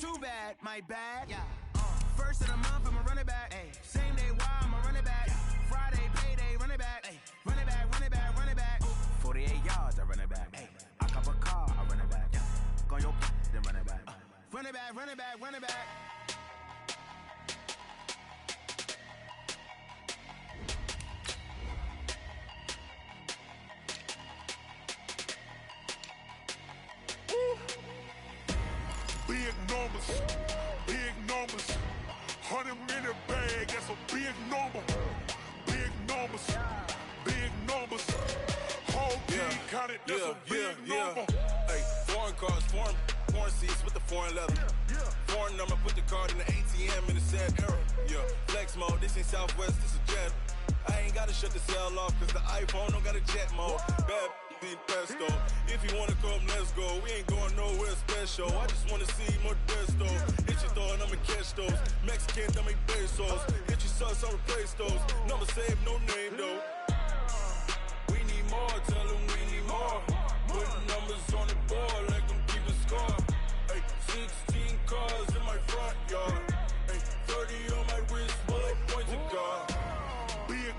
too bad, my bad. Yeah. First of the month, I'm a running back. Ay. Same day, why I'm a running back. Yeah. Friday, payday, running back. Ay. Running back, running back, running back. 48 yards, I run it back. Ay. I cop a car, I run it back. Yeah. Go your then run it back. Run it back, run it back, run it back. Big numbers, 100 in the bag, that's a big number. Big numbers, whole team counted, that's a big number. Hey, foreign cars, foreign seats with the foreign leather. Foreign number, put the card in the ATM in the sad era. Yeah, flex mode, this ain't Southwest, this a jet. I ain't gotta shut the cell off, cause the iPhone don't got a jet mode. Bad pesto. If you wanna come, let's go. We ain't going nowhere special. I just wanna see more pesto. Hit your thought, I'ma catch those. Mexican, I make pesos. Hit your sus, I'll replace those. Number save, no name though. We need more, tell them we need more. Putting numbers on the board like I'm keeping score. Hey, 16 cars in my front yard. Hey, 30 on my wrist while I point to God. Big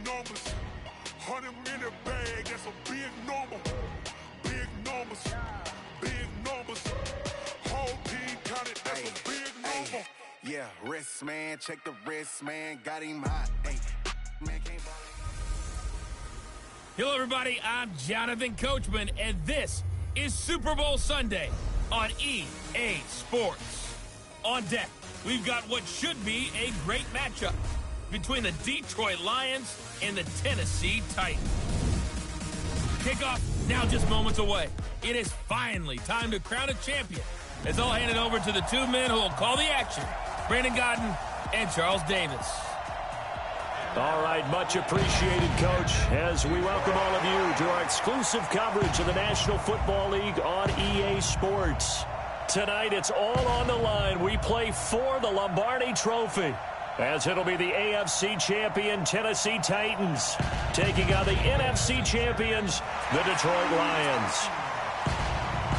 numbers, 100 in the bag, that's a big number. Big numbers, whole team counted, that's a big number. Yeah, wrist man, check the wrist man, got him hot. Ay, man can't ball. Hello, everybody. I'm Jonathan Coachman, and this is Super Bowl Sunday on EA Sports. On deck, we've got what should be a great matchup between the Detroit Lions and the Tennessee Titans. Kickoff now just moments away. It is finally time to crown a champion. It's all handed over to the two men who will call the action, Brandon Gaudin and Charles Davis. All right, much appreciated, Coach, as we welcome all of you to our exclusive coverage of the National Football League on EA Sports. Tonight, it's all on the line. We play for the Lombardi Trophy, as it'll be the AFC champion Tennessee Titans taking on the NFC champions, the Detroit Lions.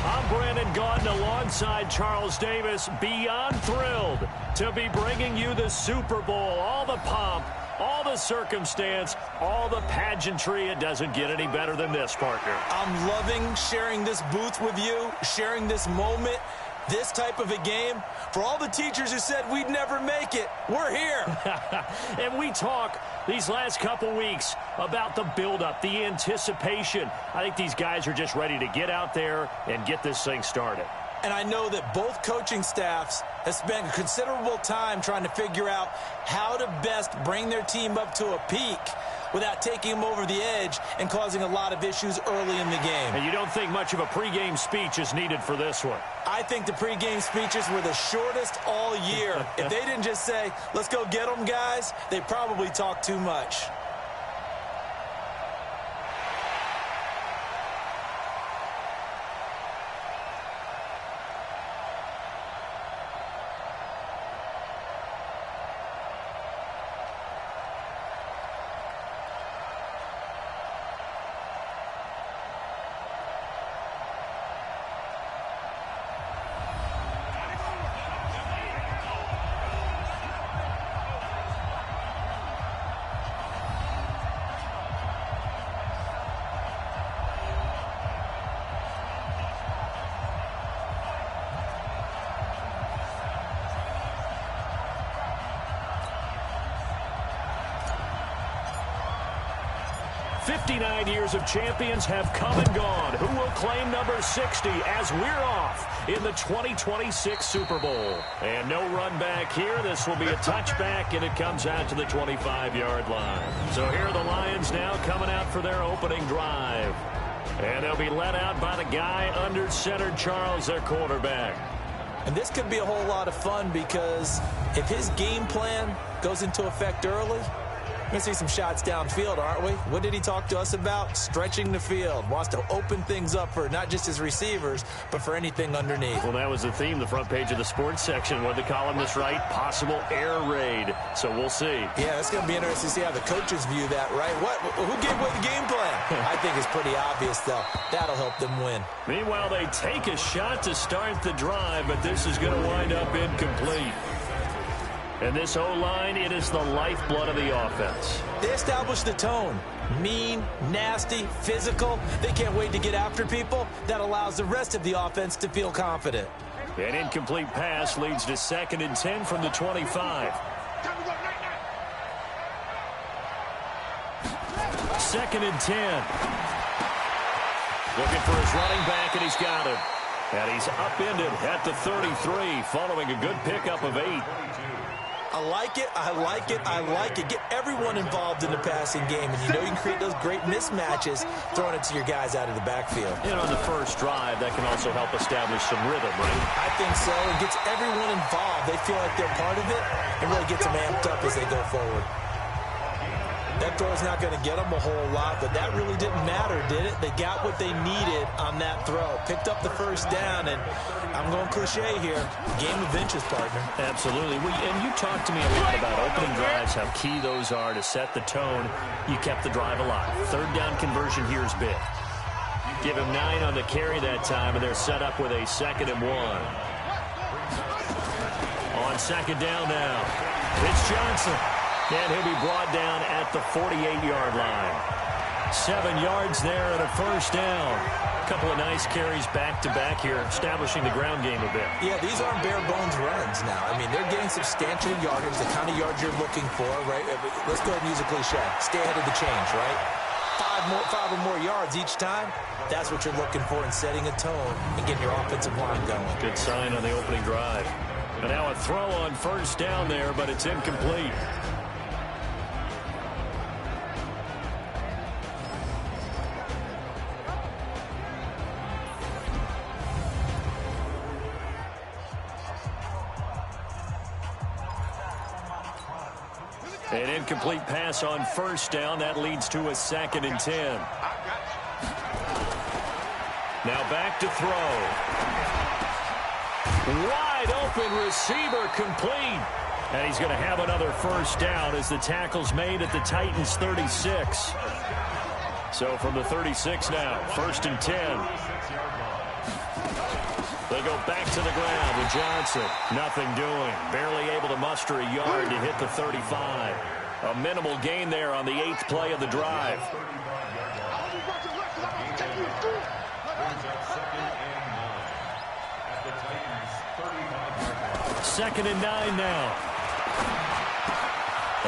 I'm Brandon Gaudin alongside Charles Davis, beyond thrilled to be bringing you the Super Bowl. All the pomp, all the circumstance, all the pageantry. It doesn't get any better than this, partner. I'm loving sharing this booth with you, sharing this moment, this type of a game. For all the teachers who said we'd never make it, we're here. And we talk these last couple weeks about the buildup, the anticipation. I think these guys are just ready to get out there and get this thing started. And I know that both coaching staffs have spent considerable time trying to figure out how to best bring their team up to a peak without taking them over the edge and causing a lot of issues early in the game. And you don't think much of a pregame speech is needed for this one? I think the pregame speeches were the shortest all year. If they didn't just say, let's go get them, guys, they probably talked too much. Years of champions have come and gone. Who will claim number 60 as we're off in the 2026 Super Bowl? And no run back here. This will be a touchback, and it comes out to the 25-yard line. So here are the Lions now coming out for their opening drive. And they'll be led out by the guy under center, Charles, their quarterback. And this could be a whole lot of fun because if his game plan goes into effect early, We're going to see some shots downfield, aren't we? What did he talk to us about? Stretching the field. Wants to open things up for not just his receivers, but for anything underneath. Well, that was the theme, the front page of the sports section. What did the columnist write? Possible air raid. So we'll see. Yeah, it's going to be interesting to see how the coaches view that, right? Who gave away the game plan? I think it's pretty obvious, though. That'll help them win. Meanwhile, they take a shot to start the drive, but this is going to wind up incomplete. And this O-line, it is the lifeblood of the offense. They established the tone. Mean, nasty, physical. They can't wait to get after people. That allows the rest of the offense to feel confident. An incomplete pass leads to 2nd and 10 from the 25. 2nd and 10. Looking for his running back, and he's got him. And he's upended at the 33, following a good pickup of 8. I like it, I like it, I like it. Get everyone involved in the passing game, and you know you can create those great mismatches throwing it to your guys out of the backfield. And on the first drive, that can also help establish some rhythm, right? I think so. It gets everyone involved. They feel like they're part of it, and really gets them amped up as they go forward. That throw's not going to get them a whole lot, but that really didn't matter, did it? They got what they needed on that throw. Picked up the first down, and I'm going cliche here. Game of inches, partner. Absolutely. And you talked to me a lot about opening drives, how key those are to set the tone. You kept the drive alive. 3rd down conversion here is big. Give him 9 on the carry that time, and they're set up with a 2nd and 1. On 2nd down now, it's Johnson. And he'll be brought down at the 48-yard line. 7 yards there and a first down. A couple of nice carries back-to-back here, establishing the ground game a bit. Yeah, these aren't bare-bones runs now. I mean, they're getting substantial yardage, the kind of yards you're looking for, right? Let's go ahead and use a cliche. Stay ahead of the change, right? 5 or more yards each time. That's what you're looking for in setting a tone and getting your offensive line going. Good sign on the opening drive. And now a throw on first down there, but it's incomplete. An incomplete pass on first down. That leads to a 2nd and 10. Now back to throw. Wide open receiver complete. And he's going to have another first down as the tackle's made at the Titans' 36. So from the 36 now, 1st and 10. They go back to the ground with Johnson. Nothing doing. Barely able to muster a yard to hit the 35. A minimal gain there on the 8th play of the drive. 2nd and 9 now.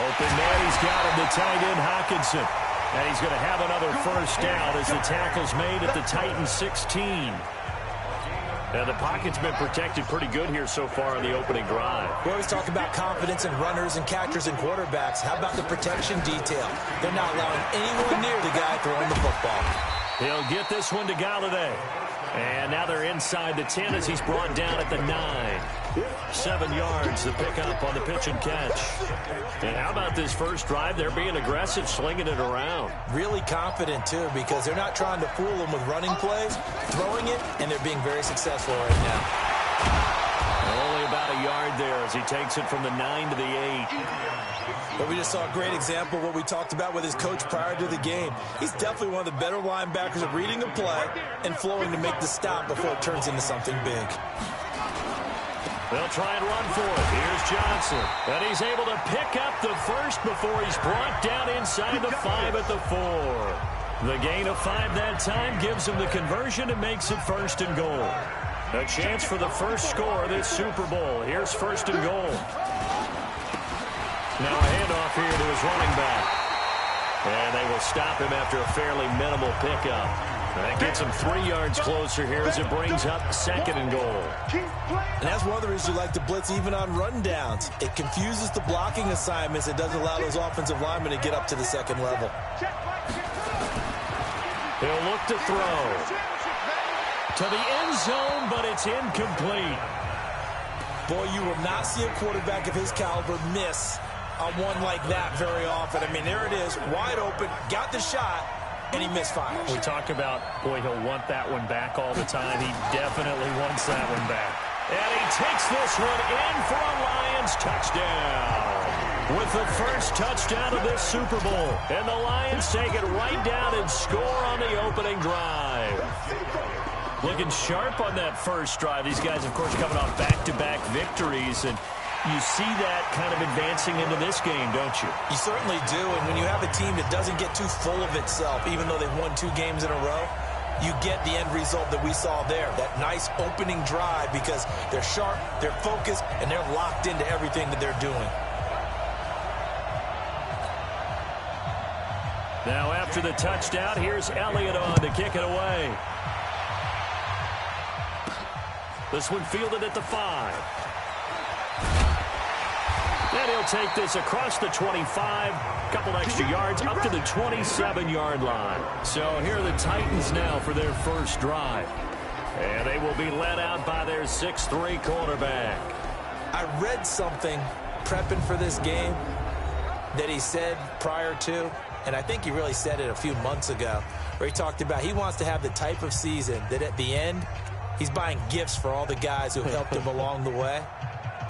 Open man, he's got him, the tight end Hockenson. And he's going to have another first down as the tackle's made at the Titans' 16. And the pocket's been protected pretty good here so far on the opening drive. We always talk about confidence in runners and catchers and quarterbacks. How about the protection detail? They're not allowing anyone near the guy throwing the football. He'll get this one to Galladay. And now they're inside the 10 as he's brought down at the 9. 7 yards, the pickup on the pitch and catch. And how about this first drive? They're being aggressive, slinging it around. Really confident, too, because they're not trying to fool them with running plays, throwing it, and they're being very successful right now. Only about a yard there as he takes it from the 9 to the 8. But we just saw a great example of what we talked about with his coach prior to the game. He's definitely one of the better linebackers at reading the play and flowing to make the stop before it turns into something big. They'll try and run for it. Here's Johnson. And he's able to pick up the first before he's brought down inside the 5 at the 4. The gain of 5 that time gives him the conversion and makes it 1st and goal. A chance for the first score of this Super Bowl. Here's 1st and goal. Now a handoff here to his running back. And they will stop him after a fairly minimal pickup. That gets him 3 yards closer here as it brings up 2nd and goal. And that's one of the reasons you like to blitz even on rundowns. It confuses the blocking assignments. It doesn't allow those offensive linemen to get up to the 2nd level. He'll look to throw. To the end zone, but it's incomplete. Boy, you will not see a quarterback of his caliber miss on one like that very often. I mean, there it is, wide open, got the shot, and he misfires. We talk about, boy, he'll want that one back all the time. He definitely wants that one back. And he takes this one in for a Lions touchdown. With the first touchdown of this Super Bowl. And the Lions take it right down and score on the opening drive. Looking sharp on that first drive. These guys, of course, coming off back-to-back victories. And you see that kind of advancing into this game, don't you? You certainly do. And when you have a team that doesn't get too full of itself, even though they've won 2 games in a row, you get the end result that we saw there. That nice opening drive because they're sharp, they're focused, and they're locked into everything that they're doing. Now after the touchdown, here's Elliott on to kick it away. This one fielded at the 5. And he'll take this across the 25, couple extra yards, up to the 27-yard line. So here are the Titans now for their first drive. And they will be led out by their 6'3" quarterback. I read something prepping for this game that he said prior to, and I think he really said it a few months ago, where he talked about he wants to have the type of season that at the end, he's buying gifts for all the guys who helped him along the way.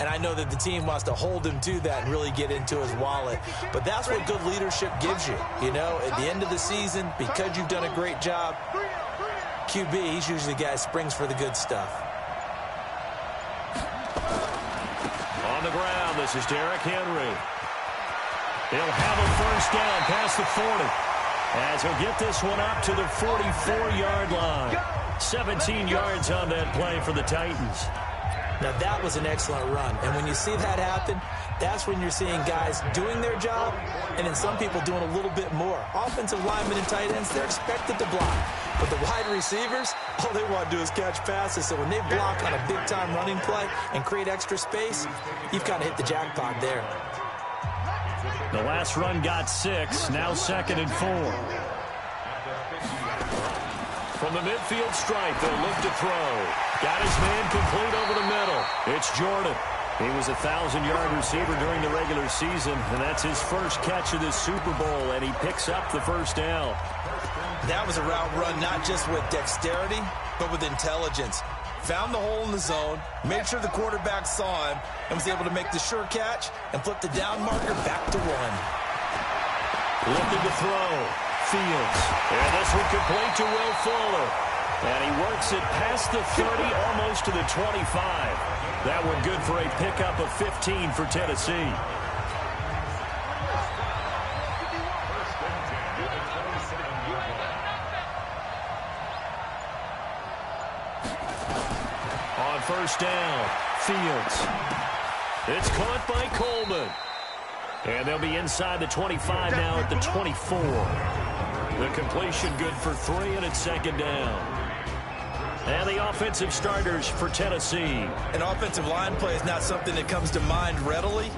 And I know that the team wants to hold him to that and really get into his wallet. But that's what good leadership gives you. You know, at the end of the season, because you've done a great job, QB, he's usually the guy who springs for the good stuff. On the ground, this is Derrick Henry. He'll have a first down past the 40. As he'll get this one up to the 44-yard line. 17 yards on that play for the Titans. Now, that was an excellent run. And when you see that happen, that's when you're seeing guys doing their job and then some people doing a little bit more. Offensive linemen and tight ends, they're expected to block. But the wide receivers, all they want to do is catch passes. So when they block on a big-time running play and create extra space, you've kind of hit the jackpot there. The last run got 6, now 2nd and 4. From the midfield stripe, they'll look to throw. Got his man complete over the middle. It's Jordan. He was a 1,000-yard receiver during the regular season, and that's his first catch of this Super Bowl, and he picks up the first down. That was a route run not just with dexterity, but with intelligence. Found the hole in the zone, made sure the quarterback saw him, and was able to make the sure catch and flip the down marker back to 1. Looking to throw. Fields. And this one complete to Will Fuller. And he works it past the 30, almost to the 25. That one good for a pickup of 15 for Tennessee. On first down, Fields. It's caught by Coleman. And they'll be inside the 25 now at the 24. The completion good for 3, and it's 2nd down. And the offensive starters for Tennessee. An offensive line play is not something that comes to mind readily,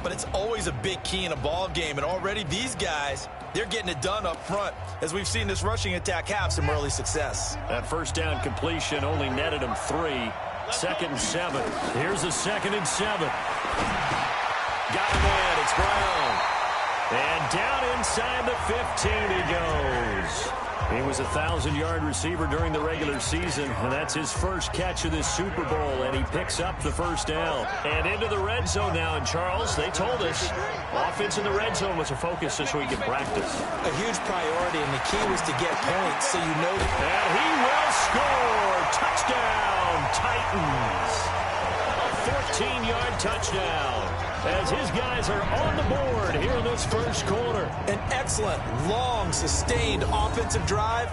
but it's always a big key in a ball game. And already these guys, they're getting it done up front, as we've seen this rushing attack have some early success. That first down completion only netted them 3. 2nd and 7. Here's a 2nd and 7. Got him in. It's Brown. And down inside the 15 he goes. He was a 1,000-yard receiver during the regular season, and that's his first catch of this Super Bowl, and he picks up the first down. And into the red zone now, and Charles, they told us offense in the red zone was a focus this week in practice. A huge priority, and the key was to get points, so you know that. And he will score. Touchdown, Titans. A 14-yard touchdown, as his guys are on the board here in this first quarter. An excellent, long, sustained offensive drive.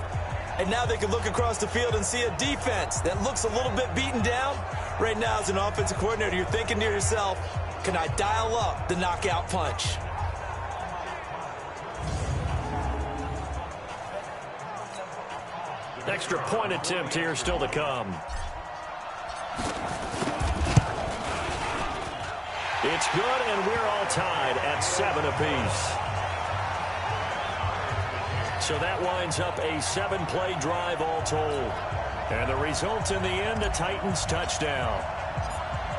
And now they can look across the field and see a defense that looks a little bit beaten down. Right now, as an offensive coordinator, you're thinking to yourself, can I dial up the knockout punch? Extra point attempt here still to come. It's good, and we're all tied at 7 apiece. So that winds up a 7-play drive all told. And the result in the end, a Titans touchdown.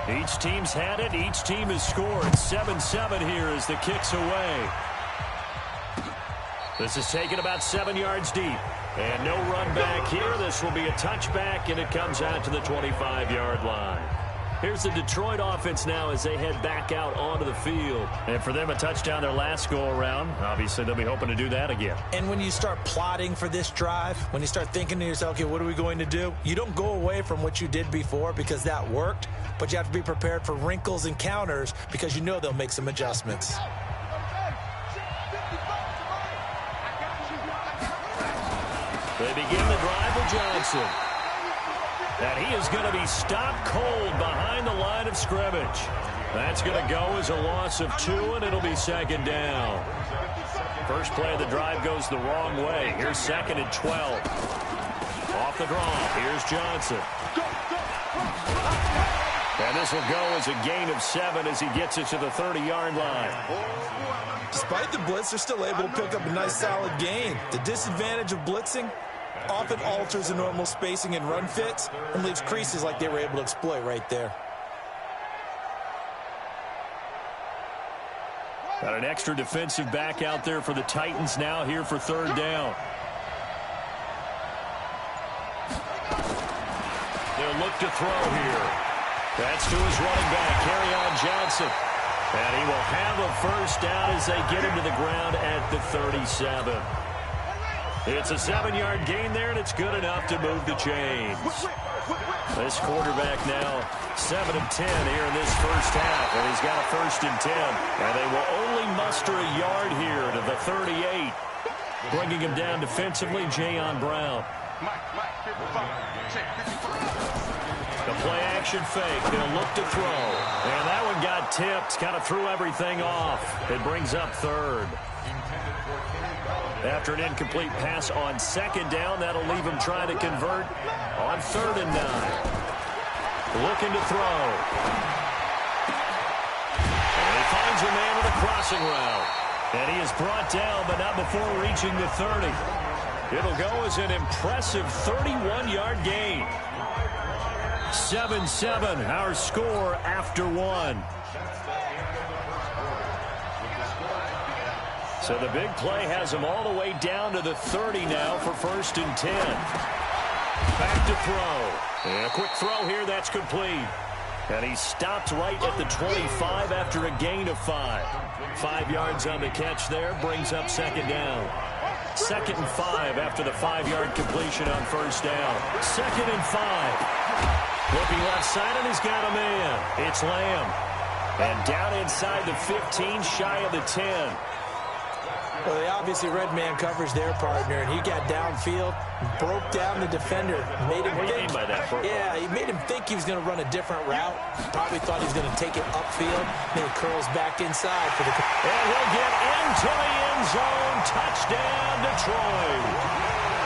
Each team's had it. Each team has scored. 7-7 here as the kick's away. This is taken about 7 yards deep. And no run back here. This will be a touchback, and it comes out to the 25-yard line. Here's the Detroit offense now as they head back out onto the field. And for them, a touchdown their last go-around. Obviously, they'll be hoping to do that again. And when you start plotting for this drive, when you start thinking to yourself, okay, what are we going to do? You don't go away from what you did before because that worked, but you have to be prepared for wrinkles and counters because you know they'll make some adjustments. They begin the drive with Johnson. And he is going to be stopped cold behind the line of scrimmage. That's going to go as a loss of 2, and it'll be second down. First play of the drive goes the wrong way. Here's 2nd and 12. Off the draw. Here's Johnson. And this will go as a gain of 7 as he gets it to the 30-yard line. Despite the blitz, they're still able to pick up a nice solid gain. The disadvantage of blitzing often alters the normal spacing and run fits and leaves creases like they were able to exploit right there. Got an extra defensive back out there for the Titans now here for 3rd down. They'll look to throw here. That's to his running back, Kerryon Johnson. And he will have a first down as they get him to the ground at the 37. It's a 7-yard gain there, and it's good enough to move the chains. This quarterback now 7 of 10 here in this first half, and he's got a 1st and 10. And they will only muster a yard here to the 38. Bringing him down defensively, Jayon Brown. The play-action fake. They'll look to throw. And that one got tipped. Kind of threw everything off. It brings up 3rd. After an incomplete pass on 2nd down, that'll leave him trying to convert on 3rd and 9. Looking to throw. And he finds a man with a crossing route. And he is brought down, but not before reaching the 30. It'll go as an impressive 31-yard gain. 7-7, our score after 1. So the big play has him all the way down to the 30 now for 1st and 10. Back to throw. And a quick throw here, that's complete. And he stopped right at the 25 after a gain of 5. 5 yards on the catch there, brings up 2nd down. 2nd and 5 after the 5-yard completion on 1st down. 2nd and 5. Looking left side, and he's got a man. It's Lamb. And down inside the 15, shy of the 10. Well, they obviously read man coverage their partner, and he got downfield, broke down the defender, made him think. What do you mean by that? Yeah, he made him think he was going to run a different route. Probably thought he was going to take it upfield. Then he curls back inside for the. And he'll get into the end zone. Touchdown, Detroit.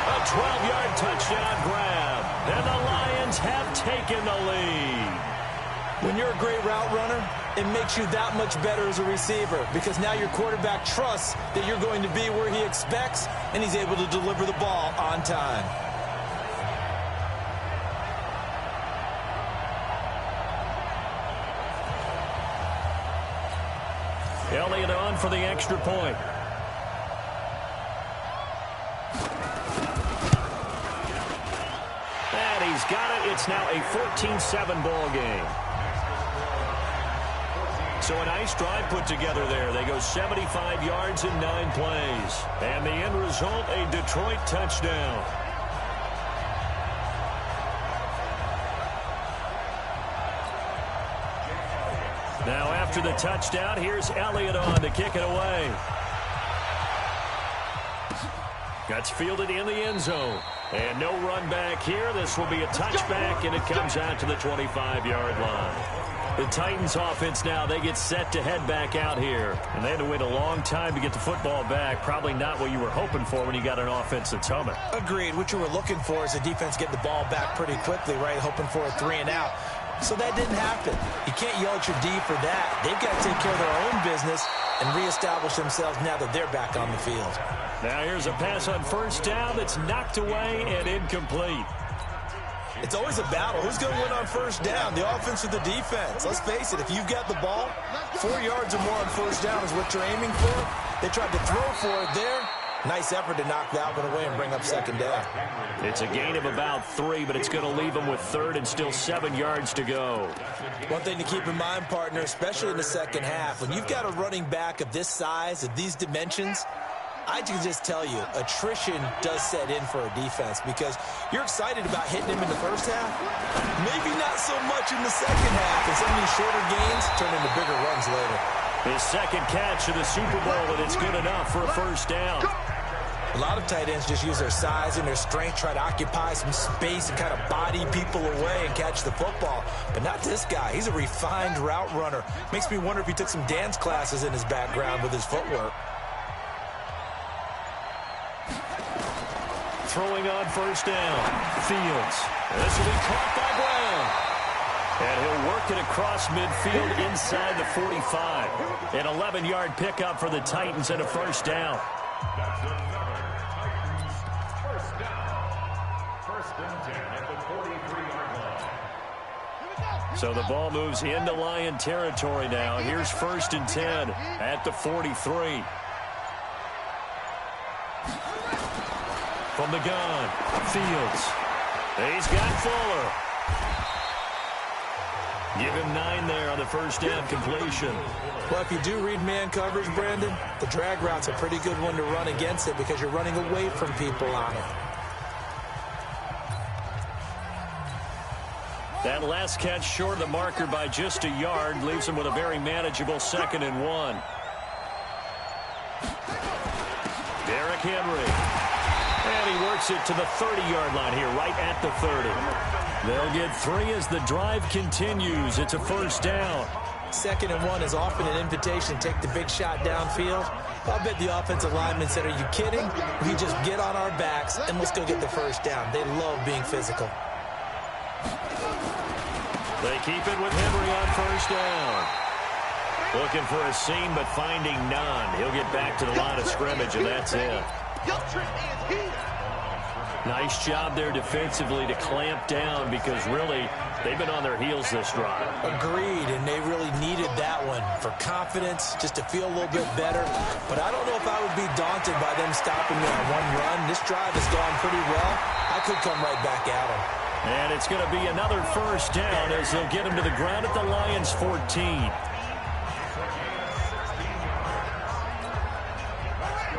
A 12-yard touchdown grab, and the Lions have taken the lead. When you're a great route runner, it makes you that much better as a receiver because now your quarterback trusts that you're going to be where he expects, and he's able to deliver the ball on time. Elliott on for the extra point. And he's got it. It's now a 14-7 ball game. So a nice drive put together there. They go 75 yards in 9 plays. And the end result, a Detroit touchdown. Now after the touchdown, here's Elliott on to kick it away. That's fielded in the end zone. And no run back here. This will be a touchback, and it comes out to the 25-yard line. The Titans offense now, they get set to head back out here. And they had to wait a long time to get the football back. Probably not what you were hoping for when you got an offense that's humming. Agreed. What you were looking for is the defense getting the ball back pretty quickly, right? Hoping for a 3 and out. So that didn't happen. You can't yell at your D for that. They've got to take care of their own business and reestablish themselves now that they're back on the field. Now here's a pass on 1st down that's knocked away and incomplete. It's always a battle. Who's going to win on first down, the offense or the defense? Let's face it, if you've got the ball, 4 yards or more on first down is what you're aiming for. They tried to throw for it there. Nice effort to knock that one away and bring up second down. It's a gain of about 3, but it's going to leave them with third and still 7 yards to go. One thing to keep in mind, partner, especially in the second half, when you've got a running back of this size, of these dimensions, I can just tell you, attrition does set in for a defense because you're excited about hitting him in the first half. Maybe not so much in the second half, and some of these shorter gains turn into bigger runs later. His second catch of the Super Bowl, and it's good enough for a first down. A lot of tight ends just use their size and their strength, try to occupy some space and kind of body people away and catch the football. But not this guy. He's a refined route runner. Makes me wonder if he took some dance classes in his background with his footwork. Throwing on first down. Fields. This will be caught by Brown. And he'll work it across midfield inside the 45. An 11-yard pickup for the Titans and a first down. So the ball moves into Lion territory now. Here's first and 10 at the 43. From the gun, Fields. He's got Fuller. Give him 9 there on the first down completion. Well, if you do read man coverage, Brandon, the drag route's a pretty good one to run against it because you're running away from people on it. That last catch short of the marker by just a yard leaves him with a very manageable 2nd and 1. Derrick Henry. And he works it to the 30-yard line here, right at the 30. They'll get 3 as the drive continues. It's a first down. 2nd and 1 is often an invitation to take the big shot downfield. I'll bet the offensive lineman said, are you kidding? We just get on our backs and let's go get the first down. They love being physical. They keep it with Henry on first down. Looking for a seam, but finding none. He'll get back to the line of scrimmage, and that's it. Nice job there defensively to clamp down because really they've been on their heels this drive. Agreed, and they really needed that one for confidence, just to feel a little bit better. But I don't know if I would be daunted by them stopping me on one run. This drive has gone pretty well. I could come right back at them. And it's going to be another first down as they'll get him to the ground at the Lions' 14.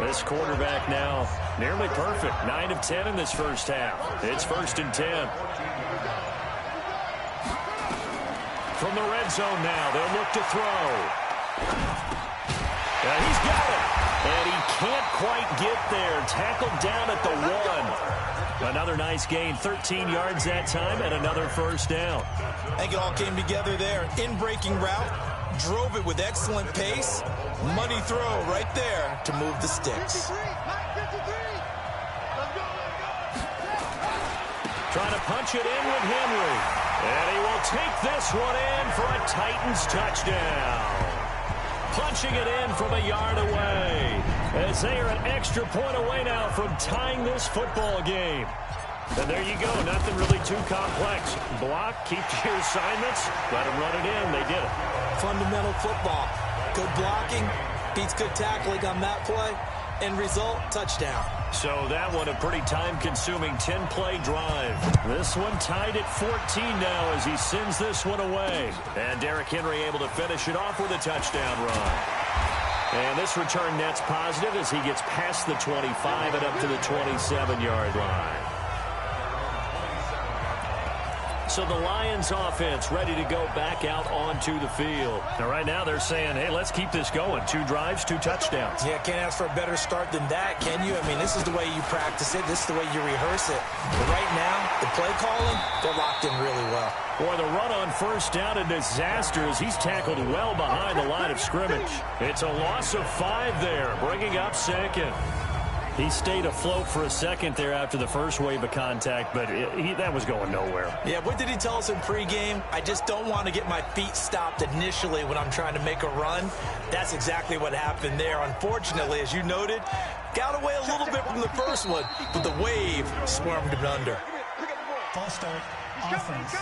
This quarterback now nearly perfect. 9 of 10 in this first half. It's first and 10. From the red zone now, they'll look to throw. And he's got it. And he can't quite get there. Tackled down at the 1. Another nice gain, 13 yards that time, and another first down. I think it all came together there. In-breaking route, drove it with excellent pace. Money throw right there to move the sticks. Trying to punch it in with Henry. And he will take this one in for a Titans touchdown. Punching it in from a yard away. As they are an extra point away now from tying this football game. And there you go. Nothing really too complex. Block, keep to your assignments, let them run it in. They did it. Fundamental football. Good blocking, beats good tackling on that play. End result, touchdown. So that one a pretty time-consuming 10-play drive. This one tied at 14 now as he sends this one away. And Derrick Henry able to finish it off with a touchdown run. And this return net's positive as he gets past the 25 and up to the 27-yard line. So the Lions offense ready to go back out onto the field. Now right now they're saying, hey, let's keep this going. 2 drives, 2 touchdowns. Yeah, can't ask for a better start than that, can you? I mean, this is the way you practice it. This is the way you rehearse it. But right now, the play calling, they're locked in really well. Boy, the run on first down, a disaster as he's tackled well behind the line of scrimmage. It's a loss of 5 there, bringing up second. He stayed afloat for a second there after the first wave of contact, but that was going nowhere. Yeah, what did he tell us in pregame? I just don't want to get my feet stopped initially when I'm trying to make a run. That's exactly what happened there. Unfortunately, as you noted, got away a little bit from the first one, but the wave swarmed him under. False start. offense.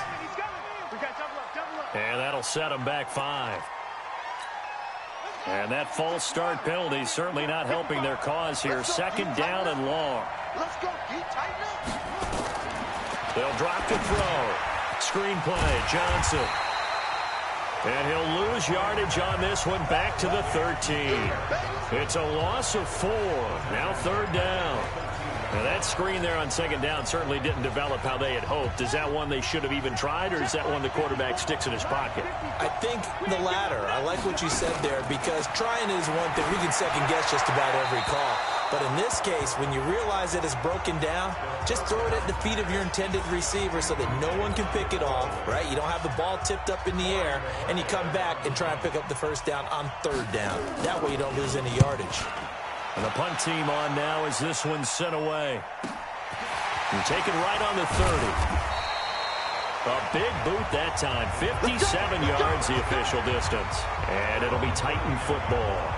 And that'll set them back 5. And that false start penalty is certainly not helping their cause here. Second down and long. They'll drop to throw. Screen play, Johnson. And he'll lose yardage on this one, back to the 13. It's a loss of 4. Now third down. Now that screen there on second down certainly didn't develop how they had hoped. Is that one they should have even tried, or is that one the quarterback sticks in his pocket? I think the latter. I like what you said there, because trying is one thing. We can second guess just about every call. But in this case, when you realize it is broken down, just throw it at the feet of your intended receiver so that no one can pick it off, right? You don't have the ball tipped up in the air, and you come back and try and pick up the first down on third down. That way you don't lose any yardage. And the punt team on now as this one's sent away. And taken right on the 30. A big boot that time. 57 yards the official distance. And it'll be Titan football.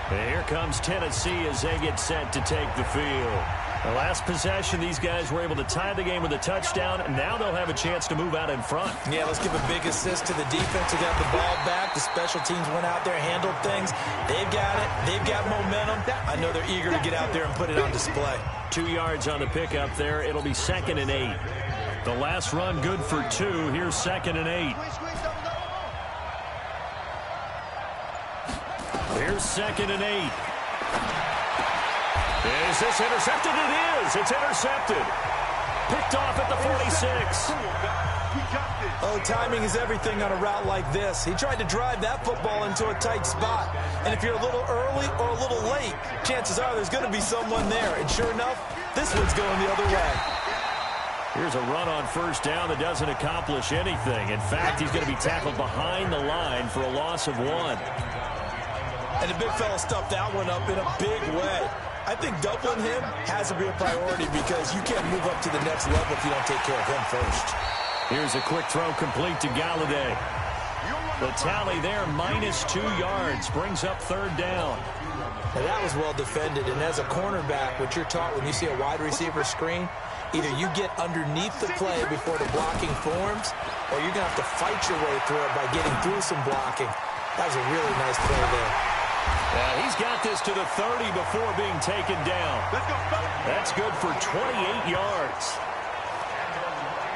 And here comes Tennessee as they get set to take the field. The last possession, these guys were able to tie the game with a touchdown, and now they'll have a chance to move out in front. Yeah, let's give a big assist to the defense who got the ball back. The special teams went out there, handled things. They've got it. They've got momentum. I know they're eager to get out there and put it on display. 2 yards on the pickup there. It'll be 2nd and 8. The last run good for 2. Here's 2nd and 8. Here's 2nd and 8. Is this intercepted? It is. It's intercepted. Picked off at the 46. Oh, timing is everything on a route like this. He tried to drive that football into a tight spot. And if you're a little early or a little late, chances are there's going to be someone there. And sure enough, this one's going the other way. Here's a run on first down that doesn't accomplish anything. In fact, he's going to be tackled behind the line for a loss of 1. And the big fella stuffed that one up in a big way. I think doubling him has to be a priority, because you can't move up to the next level if you don't take care of him first. Here's a quick throw complete to Galladay. The tally there, -2 yards, brings up third down. Now that was well defended, and as a cornerback, what you're taught when you see a wide receiver screen, either you get underneath the play before the blocking forms, or you're going to have to fight your way through it by getting through some blocking. That was a really nice play there. He's got this to the 30 before being taken down. That's good for 28 yards.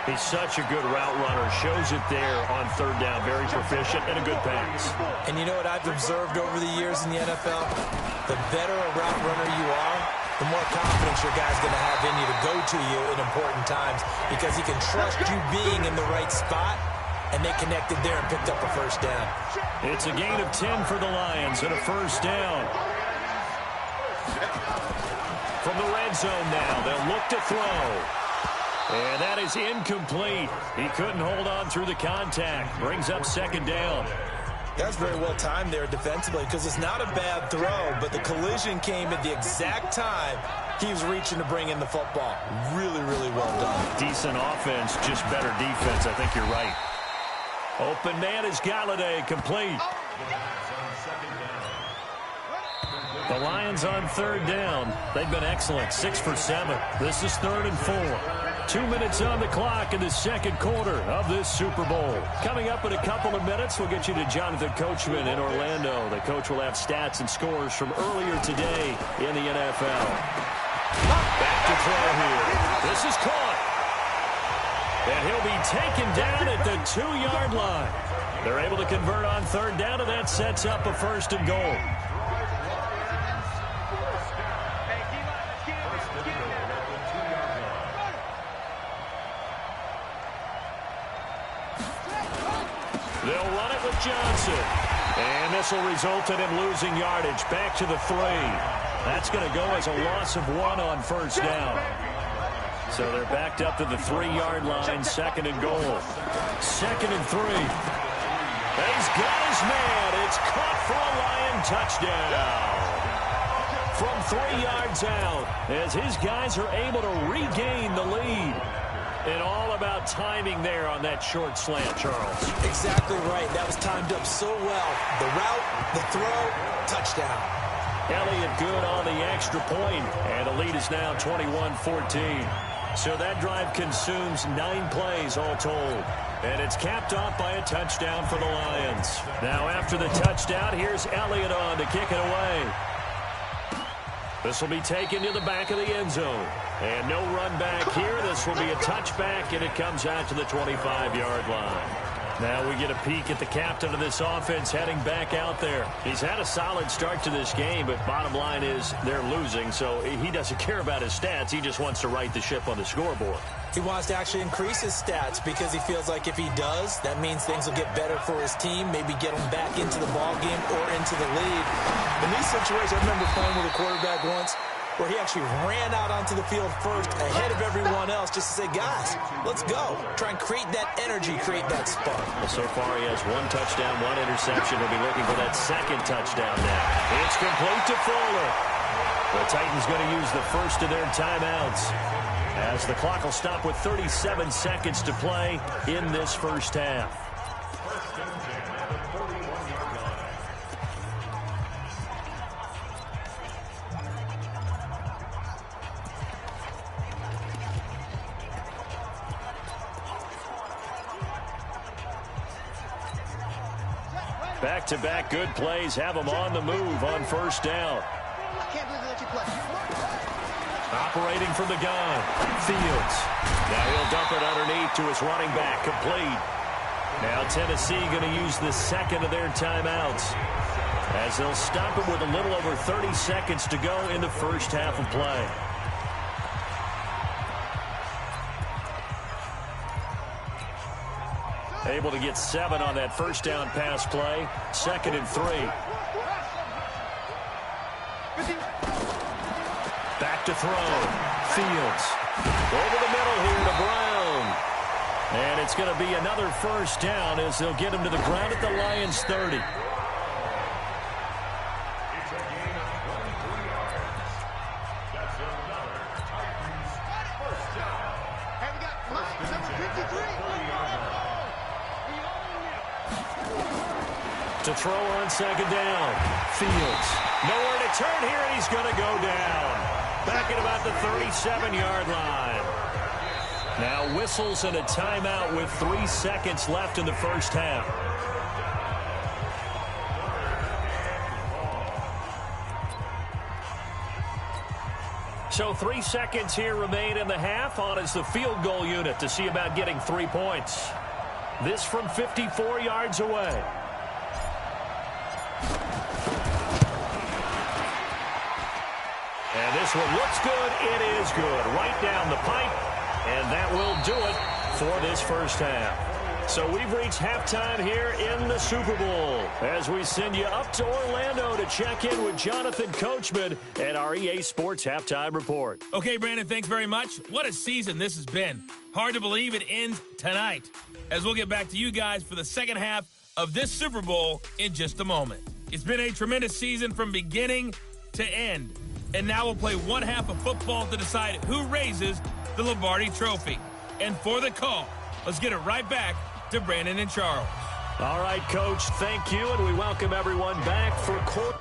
He's such a good route runner. Shows it there on third down. Very proficient and a good pass. And you know what I've observed over the years in the NFL? The better a route runner you are, the more confidence your guy's going to have in you to go to you in important times, because he can trust you being in the right spot. And they connected there and picked up a first down. It's a gain of 10 for the Lions and a first down. From the red zone now, they'll look to throw. And that is incomplete. He couldn't hold on through the contact. Brings up second down. That's very well timed there defensively, because it's not a bad throw, but the collision came at the exact time he was reaching to bring in the football. Really, really well done. Decent offense, just better defense. I think you're right. Open man is Galladay, complete. The Lions on third down. They've been excellent, 6 for 7. This is 3rd and 4. 2 minutes on the clock in the second quarter of this Super Bowl. Coming up in a couple of minutes, we'll get you to Jonathan Coachman in Orlando. The coach will have stats and scores from earlier today in the NFL. Back to throw here. This is caught. And he'll be taken down at the 2-yard line. They're able to convert on third down, and that sets up a 1st and goal. They'll run it with Johnson. And this will result in him losing yardage. Back to the 3. That's going to go as a loss of 1 on first down. So they're backed up to the 3-yard line, 2nd and goal. 2nd and 3. He's got his man. It's caught for a Lion touchdown. From 3 yards out, as his guys are able to regain the lead. And all about timing there on that short slant, Charles. Exactly right. That was timed up so well. The route, the throw, touchdown. Elliott good on the extra point, and the lead is now 21-14. So that drive consumes 9 plays all told. And it's capped off by a touchdown for the Lions. Now after the touchdown, here's Elliott on to kick it away. This will be taken to the back of the end zone. And no run back here. This will be a touchback, and it comes out to the 25-yard line. Now we get a peek at the captain of this offense heading back out there. He's had a solid start to this game, but bottom line is they're losing, so he doesn't care about his stats. He just wants to right the ship on the scoreboard. He wants to actually increase his stats because he feels like if he does, that means things will get better for his team, maybe get him back into the ball game or into the lead. In these situations, I remember playing with a quarterback once where he actually ran out onto the field first ahead of everyone else just to say, guys, let's go. Try and create that energy, create that spark. Well, so far he has 1 touchdown, 1 interception. He'll be looking for that second touchdown now. It's complete to Fuller. The Titans going to use the first of their timeouts as the clock will stop with 37 seconds to play in this first half. Back-to-back good plays have them on the move on first down. Operating from the gun, Fields. Now he'll dump it underneath to his running back, complete. Now Tennessee going to use the second of their timeouts as they'll stop it with a little over 30 seconds to go in the first half of play. Able to get 7 on that first down pass play. 2nd and 3. Back to throw. Fields. Over the middle here to Brown. And it's going to be another first down as they'll get him to the ground at the Lions' 30. To throw on 2nd down. Fields. Nowhere to turn here, and he's going to go down. Back at about the 37-yard line. Now whistles and a timeout with 3 seconds left in the first half. So 3 seconds here remain in the half. On is the field goal unit to see about getting 3 points. This from 54 yards away. And this one looks good. It is good. Right down the pipe. And that will do it for this first half. So we've reached halftime here in the Super Bowl as we send you up to Orlando to check in with Jonathan Coachman at our EA Sports Halftime Report. Okay, Brandon, thanks very much. What a season this has been. Hard to believe it ends tonight, as we'll get back to you guys for the second half of this Super Bowl in just a moment. It's been a tremendous season from beginning to end. And now we'll play one half of football to decide who raises the Lombardi Trophy. And for the call, let's get it right back to Brandon and Charles. All right, Coach, thank you, and we welcome everyone back for court.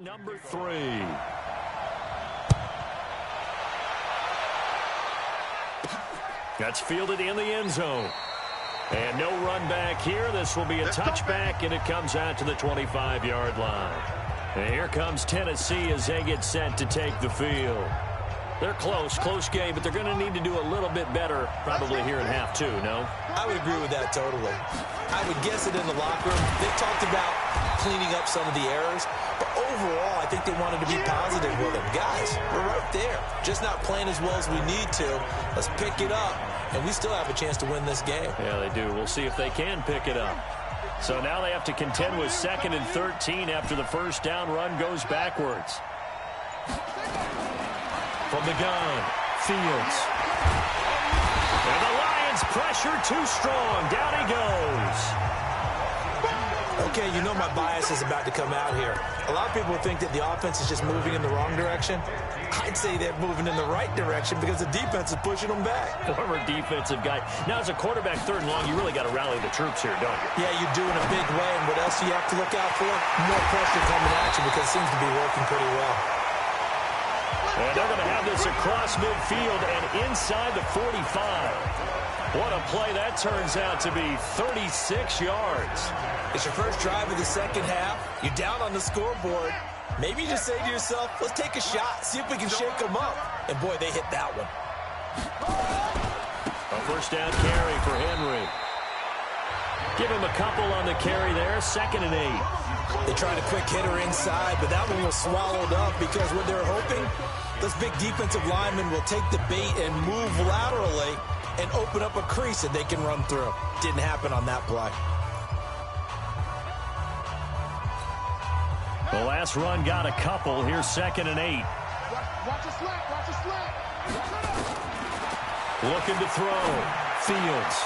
Number 3. That's fielded in the end zone. And no run back here. This will be a touchback, and it comes out to the 25-yard line. And here comes Tennessee as they get set to take the field. They're close game, but they're going to need to do a little bit better probably here in half 2, no? I would agree with that totally. I would guess it in the locker room. They talked about cleaning up some of the errors, but overall, I think they wanted to be positive with them. Guys, we're right there. Just not playing as well as we need to. Let's pick it up, and we still have a chance to win this game. Yeah, they do. We'll see if they can pick it up. So now they have to contend with 2nd and 13 after the first down run goes backwards. From the gun, Fields. And the Lions pressure too strong. Down he goes. Okay, you know my bias is about to come out here. A lot of people think that the offense is just moving in the wrong direction. I'd say they're moving in the right direction because the defense is pushing them back. Former defensive guy. Now, as a quarterback, 3rd and long, you really got to rally the troops here, don't you? Yeah, you do in a big way. And what else do you have to look out for? More pressure coming at you because it seems to be working pretty well. And they're going to have this across midfield and inside the 45. What a play that turns out to be, 36 yards. It's your first drive of the second half. You're down on the scoreboard. Maybe you just say to yourself, let's take a shot, see if we can shake them up. And, boy, they hit that one. A first down carry for Henry. Give him a couple on the carry there, 2nd and 8. They tried a quick hitter inside, but that one was swallowed up because what they're hoping, those big defensive linemen will take the bait and move laterally and open up a crease that they can run through. Didn't happen on that play. The last run got a couple. Here's 2nd and 8. Watch a slant. Watch a slant. Looking to throw. Fields.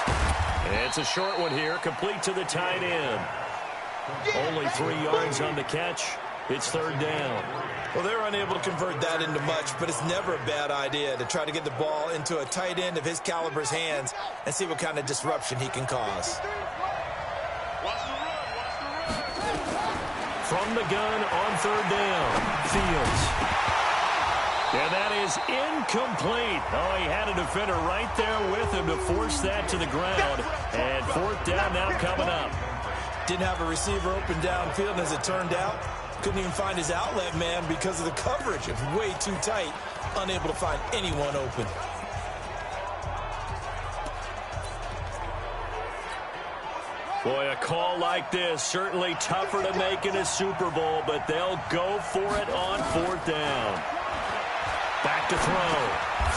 It's a short one here, complete to the tight end. Only 3 yards on the catch. It's 3rd down. Well, they're unable to convert that into much, but it's never a bad idea to try to get the ball into a tight end of his caliber's hands and see what kind of disruption he can cause. From the gun on 3rd down. Fields. And that is incomplete. Oh, he had a defender right there with him to force that to the ground. And 4th down now coming up. Didn't have a receiver open downfield, and as it turned out, couldn't even find his outlet man because of the coverage. It was way too tight, unable to find anyone open. Boy, a call like this, certainly tougher to make in a Super Bowl, but they'll go for it on 4th down. Back to throw.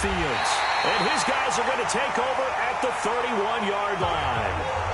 Fields. And his guys are going to take over at the 31-yard line.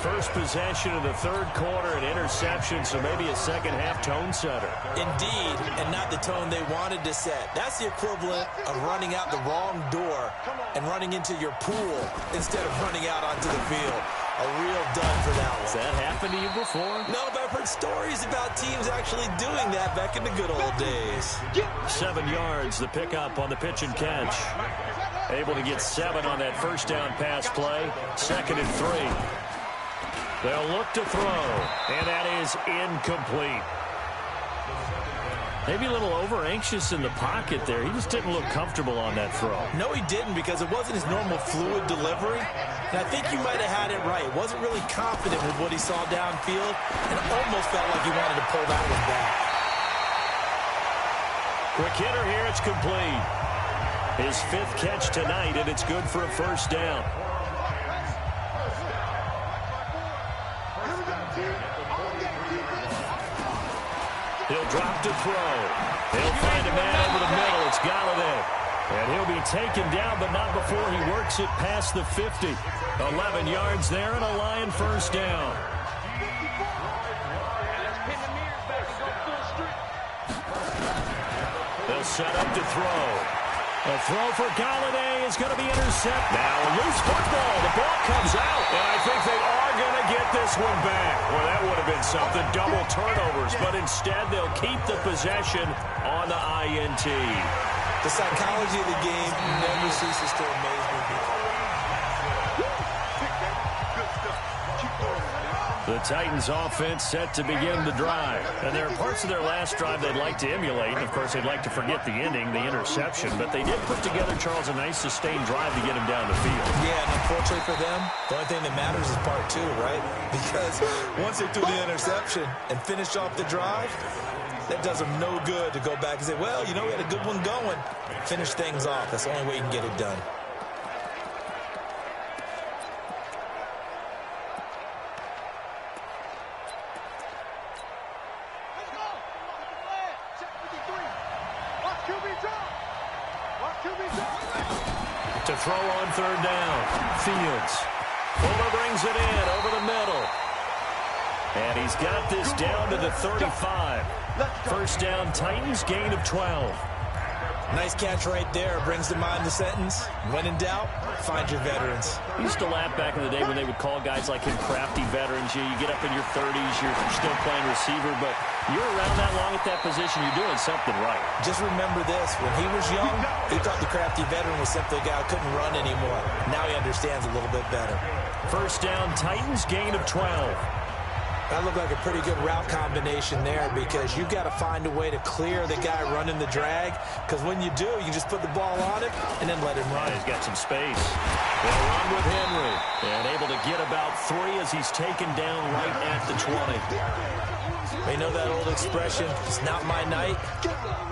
First possession of the 3rd quarter, an interception, so maybe a second-half tone setter. Indeed, and not the tone they wanted to set. That's the equivalent of running out the wrong door and running into your pool instead of running out onto the field. A real dud for that one. Has that happened to you before? No, but I've heard stories about teams actually doing that back in the good old days. 7 yards, the pickup on the pitch and catch. Able to get 7 on that first down pass play. 2nd and 3. They'll look to throw, and that is incomplete. Maybe a little over-anxious in the pocket there. He just didn't look comfortable on that throw. No, he didn't, because it wasn't his normal fluid delivery. And I think you might have had it right. Wasn't really confident with what he saw downfield, and almost felt like he wanted to pull that one back. Quick hitter here, it's complete. His 5th catch tonight, and it's good for a first down. He'll drop to throw. He'll find a man over the middle. It's Golladay. And he'll be taken down, but not before he works it past the 50. 11 yards there and a Lion first down. They'll set up to throw. A throw for Golladay is going to be intercepted. Now a loose football. The ball comes out, and I think they are going to get this one back. Well, that would have been something. Double turnovers, but instead they'll keep the possession on the INT. The psychology of the game never ceases to amaze me. The Titans offense set to begin the drive. And there are parts of their last drive they'd like to emulate. And, of course, they'd like to forget the ending, the interception. But they did put together, Charles, a nice sustained drive to get him down the field. Yeah, and unfortunately for them, the only thing that matters is part two, right? Because once they threw the interception and finished off the drive, that does them no good to go back and say, well, you know, we had a good one going. Finish things off. That's the only way you can get it done. To throw on third down. Fields. Fuller brings it in over the middle. And he's got this down to the 35. First down, Titans, gain of 12. Nice catch right there. Brings to mind the sentence, when in doubt, find your veterans. I used to laugh back in the day when they would call guys like him crafty veterans. You get up in your 30s, you're still playing receiver, but you're around that long at that position, you're doing something right. Just remember this. When he was young, he thought the crafty veteran was simply a guy who couldn't run anymore. Now he understands a little bit better. First down, Titans, gain of 12. That looked like a pretty good route combination there because you've got to find a way to clear the guy running the drag, because when you do, you just put the ball on him and then let him run. He's got some space. They'll run with Henry. And able to get about 3 as he's taken down right at the 20. You know that old expression, it's not my night?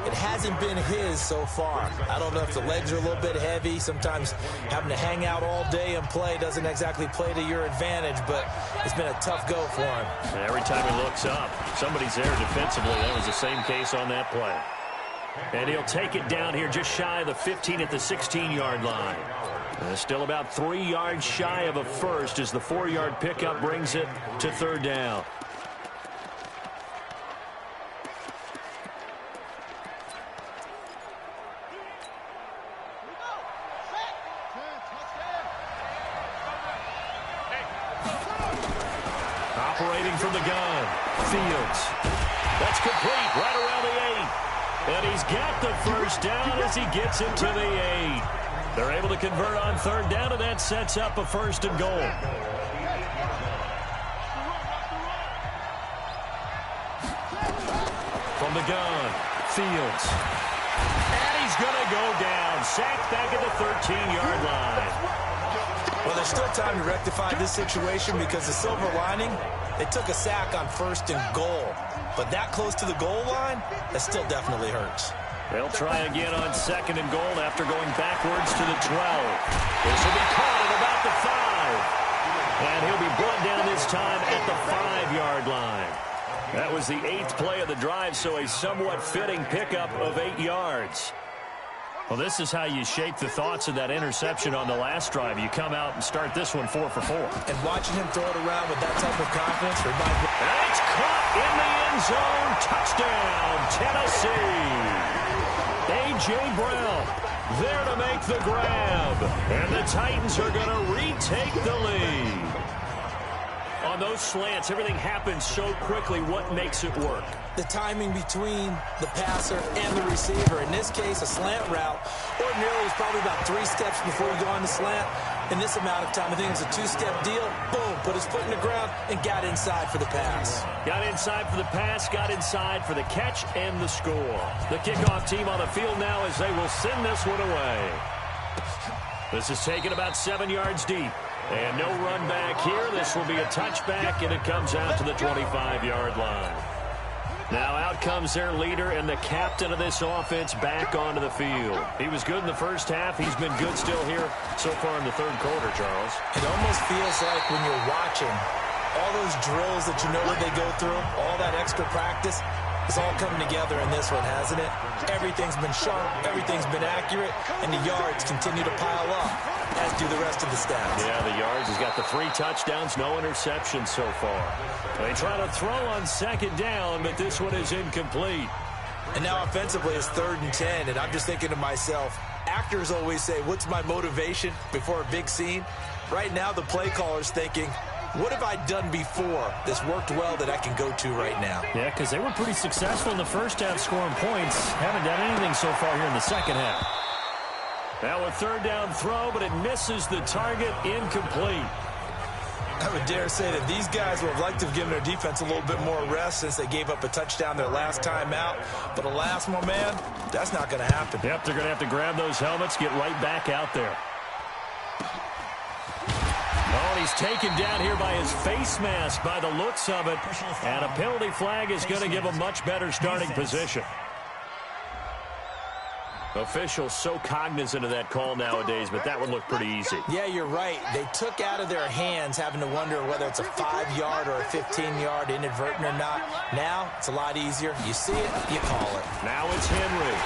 It hasn't been his so far. I don't know if the legs are a little bit heavy. Sometimes having to hang out all day and play doesn't exactly play to your advantage, but it's been a tough go for him. And every time he looks up, somebody's there defensively. That was the same case on that play. And he'll take it down here just shy of the 15 at the 16-yard line. And still about 3 yards shy of a first as the 4-yard pickup brings it to third down. Operating from the gun, Fields. That's complete right around the 8. And he's got the first down as he gets it to the 8. They're able to convert on third down, and that sets up a first and goal. From the gun, Fields. And he's going to go down. Sacked back at the 13-yard line. Well, there's still time to rectify this situation because the silver lining, they took a sack on first and goal. But that close to the goal line, that still definitely hurts. They'll try again on second and goal after going backwards to the 12. This will be caught at about the 5. And he'll be brought down this time at the 5-yard line. That was the 8th play of the drive, so a somewhat fitting pickup of 8 yards. Well, this is how you shape the thoughts of that interception on the last drive. You come out and start this one 4 for 4. And watching him throw it around with that type of confidence reminds me. And it's caught in the end zone. Touchdown, Tennessee. A.J. Brown there to make the grab. And the Titans are going to retake the lead. On those slants, everything happens so quickly. What makes it work? The timing between the passer and the receiver. In this case, a slant route ordinarily is probably about 3 steps before you go on the slant. In this amount of time, I think it's a 2-step deal. Boom, put his foot in the ground and got inside for the pass. Got inside for the pass, got inside for the catch and the score. The kickoff team on the field now as they will send this one away. This is taken about 7 yards deep. And no run back here. This will be a touchback, and it comes out to the 25-yard line. Now out comes their leader and the captain of this offense back onto the field. He was good in the first half. He's been good still here so far in the third quarter, Charles. It almost feels like when you're watching all those drills that you know that they go through, all that extra practice, it's all coming together in this one, hasn't it? Everything's been sharp, everything's been accurate, and the yards continue to pile up, as do the rest of the stats. Yeah, the yards. He's got the 3 touchdowns, no interceptions so far. They try to throw on second down, but this one is incomplete. And now offensively it's 3rd and 10, and I'm just thinking to myself, actors always say, what's my motivation before a big scene? Right now the play caller's thinking, what have I done before that's worked well that I can go to right now? Yeah, because they were pretty successful in the first half scoring points. Haven't done anything so far here in the second half. Now a 3rd down throw, but it misses the target, incomplete. I would dare say that these guys would have liked to have given their defense a little bit more rest since they gave up a touchdown their last time out. But alas, my man, that's not going to happen. Yep, they're going to have to grab those helmets, get right back out there. Oh, he's taken down here by his face mask by the looks of it. And a penalty flag is going to give a much better starting position. Officials so cognizant of that call nowadays, but that would look pretty easy. Yeah, you're right. They took out of their hands having to wonder whether it's a 5-yard or a 15-yard inadvertent or not. Now, it's a lot easier. You see it, you call it. Now it's Henry.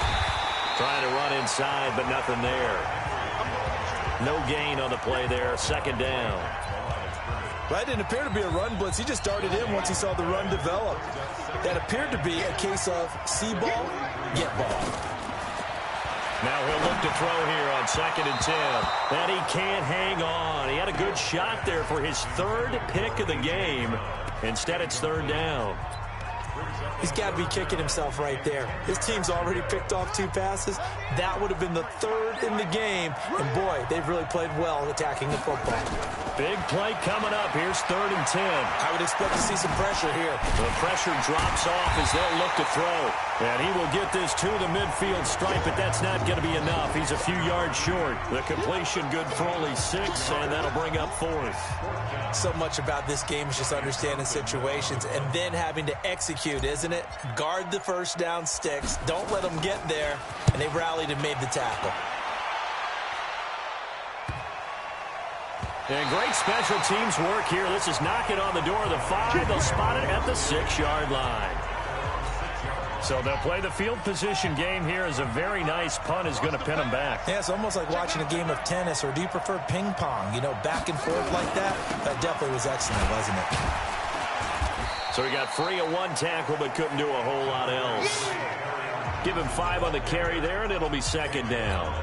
Trying to run inside, but nothing there. No gain on the play there. Second down. That didn't appear to be a run blitz. He just darted in once he saw the run develop. That appeared to be a case of see ball, get ball. Now he'll look to throw here on 2nd and 10. And he can't hang on. He had a good shot there for his 3rd pick of the game. Instead, it's 3rd down. He's got to be kicking himself right there. His team's already picked off 2 passes. That would have been the 3rd in the game. And, boy, they've really played well attacking the football. Big play coming up. Here's 3rd and 10. I would expect to see some pressure here. The pressure drops off as they'll look to throw. And he will get this to the midfield stripe, but that's not going to be enough. He's a few yards short. The completion good for only 6, and that'll bring up 4th. So much about this game is just understanding situations and then having to execute, isn't it? Guard the first down sticks. Don't let them get there. And they rallied and made the tackle. And great special teams work here. This is knocking on the door of the 5. They'll spot it at the 6-yard line. So they'll play the field position game here as a very nice punt is going to pin them back. Yeah, it's almost like watching a game of tennis, or do you prefer ping pong? You know, back and forth like that? That definitely was excellent, wasn't it? So he got free of 1 tackle but couldn't do a whole lot else. Give him 5 on the carry there, and it'll be 2nd down.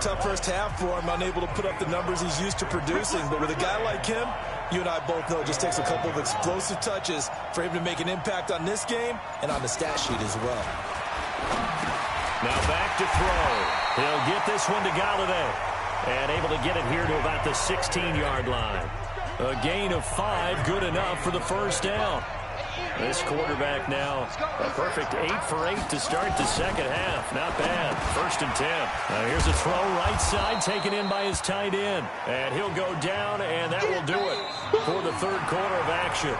Tough first half for him, unable to put up the numbers he's used to producing. But with a guy like him, you and I both know it just takes a couple of explosive touches for him to make an impact on this game and on the stat sheet as well. Now back to throw. He'll get this one to Galladay. And able to get it here to about the 16-yard line. A gain of 5, good enough for the first down. This quarterback now, a perfect 8 for 8 to start the second half. Not bad. 1st and 10. Now here's a throw right side taken in by his tight end. And he'll go down, and that will do it for the 3rd quarter of action.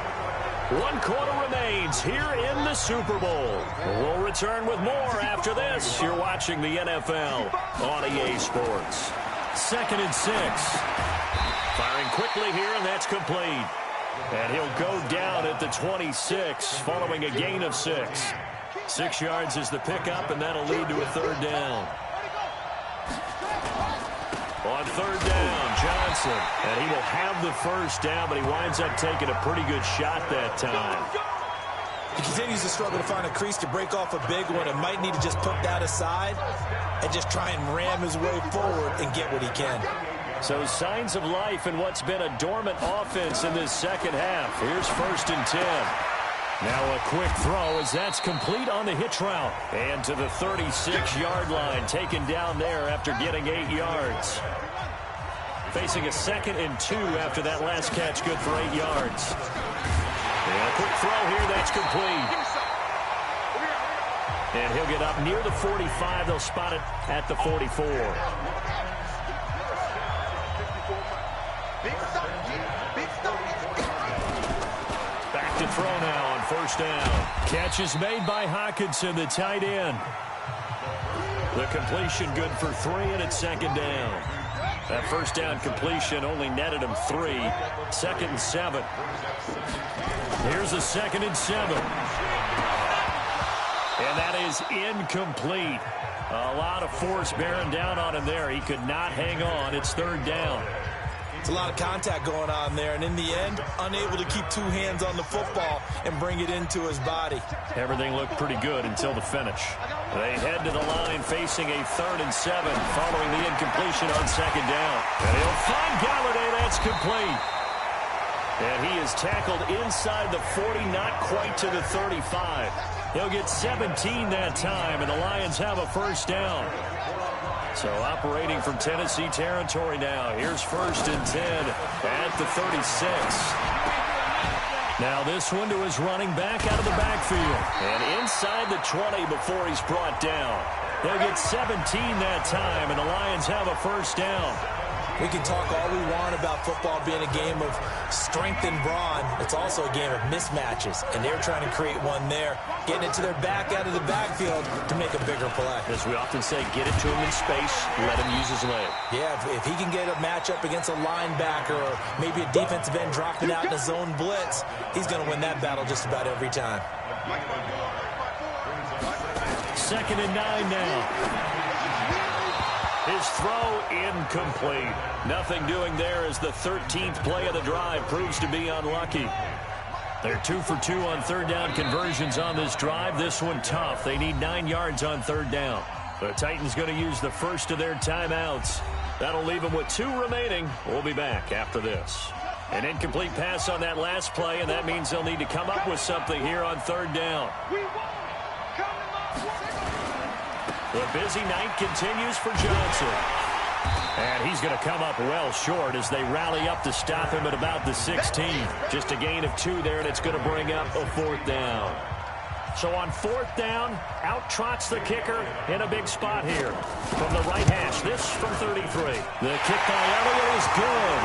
1 quarter remains here in the Super Bowl. We'll return with more after this. You're watching the NFL on EA Sports. 2nd and 6. Firing quickly here, and that's complete. And he'll go down at the 26 following a gain of 6. 6 yards is the pickup, and that'll lead to a 3rd down. On 3rd down, Johnson. And he will have the first down, but he winds up taking a pretty good shot that time. He continues to struggle to find a crease to break off a big one and might need to just put that aside and just try and ram his way forward and get what he can. So signs of life in what's been a dormant offense in this second half. Here's 1st and 10. Now a quick throw as that's complete on the hitch route. And to the 36-yard line, taken down there after getting 8 yards. Facing a 2nd and 2 after that last catch, good for 8 yards. And a quick throw here, that's complete. And he'll get up near the 45. They'll spot it at the 44. Back to throw now on 1st down. Catch is made by Hockenson, the tight end. The completion good for 3, and it's 2nd down. That 1st down completion only netted him 3. 2nd and 7. Here's a 2nd and 7. And that is incomplete. A lot of force bearing down on him there. He could not hang on. It's 3rd down. It's a lot of contact going on there, and in the end, unable to keep 2 hands on the football and bring it into his body. Everything looked pretty good until the finish. They head to the line facing a 3rd and 7 following the incompletion on 2nd down. And he'll find Galladay. That's complete. And he is tackled inside the 40, not quite to the 35. He'll get 17 that time, and the Lions have a 1st down. So operating from Tennessee territory now. Here's 1st and 10 at the 36. Now this one to his running back out of the backfield. And inside the 20 before he's brought down. They'll get 17 that time, and the Lions have a 1st down. We can talk all we want about football being a game of strength and brawn. It's also a game of mismatches, and they're trying to create one there, getting it to their back out of the backfield to make a bigger play. As we often say, get it to him in space, let him use his leg. Yeah, if he can get a matchup against a linebacker or maybe a defensive end dropping out in a zone blitz, he's going to win that battle just about every time. 2nd and 9 now. His throw incomplete. Nothing doing there as the 13th play of the drive proves to be unlucky. They're 2 for 2 on 3rd down conversions on this drive. This one tough. They need 9 yards on 3rd down. The Titans going to use the first of their timeouts. That'll leave them with 2 remaining. We'll be back after this. An incomplete pass on that last play, and that means they'll need to come up with something here on 3rd down. The busy night continues for Johnson. And he's going to come up well short as they rally up to stop him at about the 16. Just a gain of 2 there, and it's going to bring up a 4th down. So on 4th down, out trots the kicker in a big spot here. From the right hash, this from 33. The kick by Elliott is good.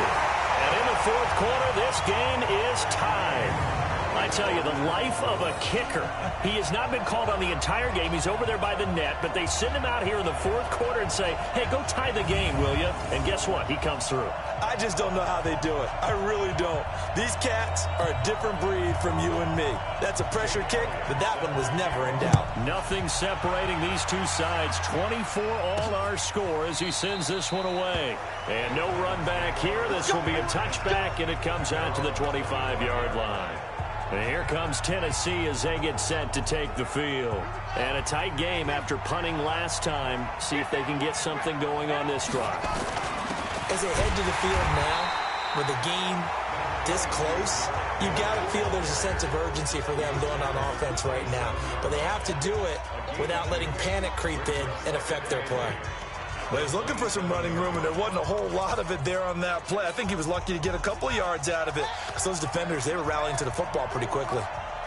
And in the 4th quarter, this game is tied. I tell you, the life of a kicker. He has not been called on the entire game. He's over there by the net, but they send him out here in the 4th quarter and say, hey, go tie the game, will you? And guess what? He comes through. I just don't know how they do it. I really don't. These cats are a different breed from you and me. That's a pressure kick, but that one was never in doubt. Nothing separating these two sides. 24 all our score as he sends this one away. And no run back here. This will be a touchback, and it comes out to the 25-yard line. And here comes Tennessee as they get set to take the field. And a tight game after punting last time. See if they can get something going on this drive. As they head to the field now, with the game this close, you've got to feel there's a sense of urgency for them going on offense right now. But they have to do it without letting panic creep in and affect their play. Well, he was looking for some running room, and there wasn't a whole lot of it there on that play. I think he was lucky to get a couple yards out of it. Because those defenders, they were rallying to the football pretty quickly.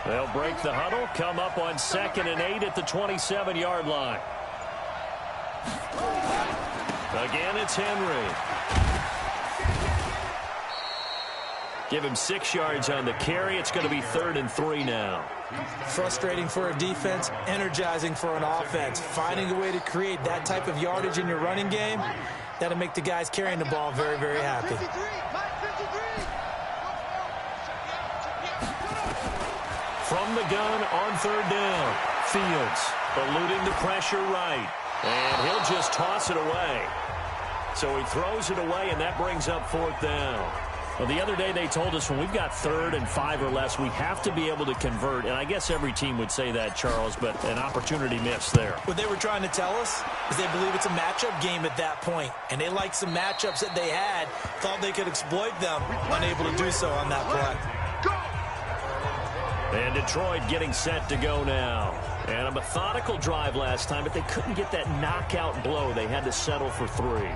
They'll break the huddle, come up on 2nd and 8 at the 27-yard line. Again, it's Henry. Give him 6 yards on the carry. It's going to be 3rd and 3 now. Frustrating for a defense, energizing for an offense. Finding a way to create that type of yardage in your running game, that'll make the guys carrying the ball very, very happy. From the gun on 3rd down, Fields eluding the pressure right. And he'll just toss it away. So he throws it away, and that brings up 4th down. Well, the other day they told us when we've got 3rd and 5 or less, we have to be able to convert. And I guess every team would say that, Charles, but an opportunity missed there. What they were trying to tell us is they believe it's a matchup game at that point. And they liked some matchups that they had, thought they could exploit them, unable to do so on that play. And Detroit getting set to go now. And a methodical drive last time, but they couldn't get that knockout blow. They had to settle for 3.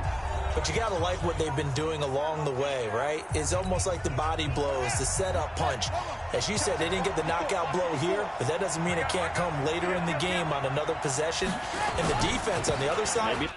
But you got to like what they've been doing along the way, right? It's almost like the body blows, the setup punch. As you said, they didn't get the knockout blow here, but that doesn't mean it can't come later in the game on another possession. And the defense on the other side... Maybe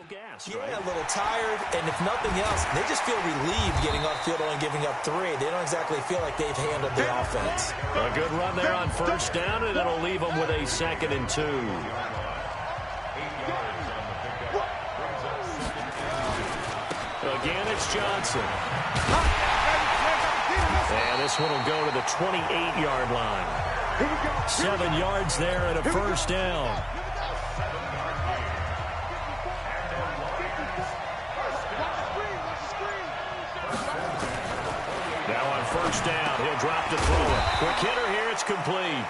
Gas, Yeah, right? a little tired, and if nothing else, they just feel relieved getting upfield only giving up 3. They don't exactly feel like they've handled the offense. A good run there on first down, and it'll leave them with a 2nd and 2. Again, it's Johnson. And this one will go to the 28-yard line. 7 yards there and a first down. Now on first down, he'll drop to throw it. Quick hitter here, it's complete.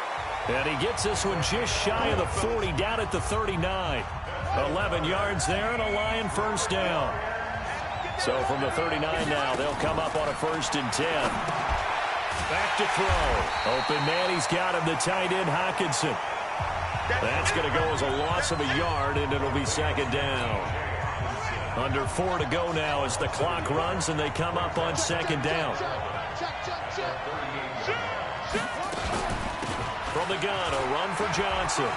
And he gets this one just shy of the 40, down at the 39. 11 yards there and a Lion first down. So from the 39 now, they'll come up on a 1st and 10. Back to throw. Open man, he's got him, the tight end, Hockenson. That's going to go as a loss of a yard, and it'll be 2nd down. Under 4 to go now as the clock runs, and they come up on 2nd down. From the gun, a run for Johnson.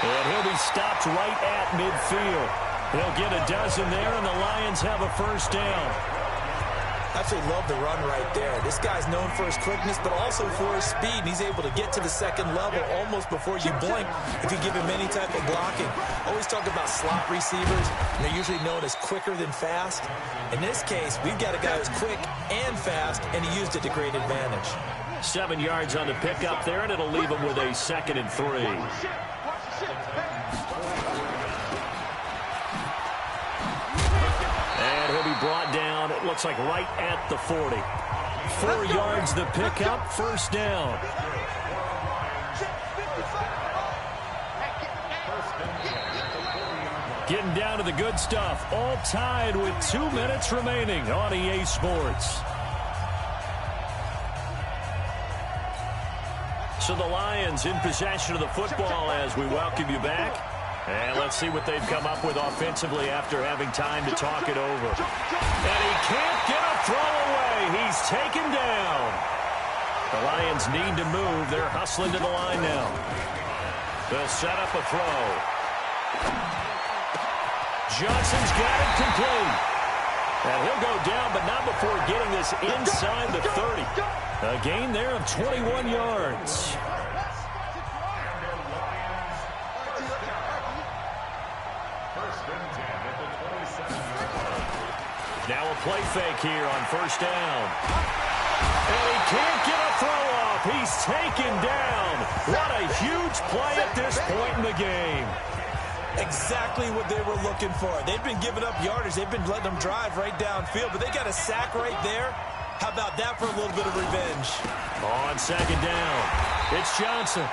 And he'll be stopped right at midfield. They'll get a dozen there, and the Lions have a first down. Absolutely love the run right there. This guy's known for his quickness, but also for his speed. And he's able to get to the 2nd level almost before you blink if you give him any type of blocking. Always talk about slot receivers, and they're usually known as quicker than fast. In this case, we've got a guy who's quick and fast, and he used it to great advantage. 7 yards on the pickup there, and it'll leave him with a 2nd and 3. And he'll be brought down, it looks like right at the 40. 4 yards the pickup, first down. Getting down to the good stuff, all tied with 2 minutes remaining on EA Sports. So the Lions in possession of the football as we welcome you back. And let's see what they've come up with offensively after having time to talk it over. And he can't get a throw away. He's taken down. The Lions need to move. They're hustling to the line now. They'll set up a throw. Johnson's got it complete. And he'll go down, but not before getting this inside the 30. A gain there of 21 yards. Now a play fake here on first down. And he can't get a throw off. He's taken down. What a huge play at this point in the game. Exactly what they were looking for. They've been giving up yardage. They've been letting them drive right downfield, but they got a sack right there. How about that for a little bit of revenge? On second down, it's Johnson.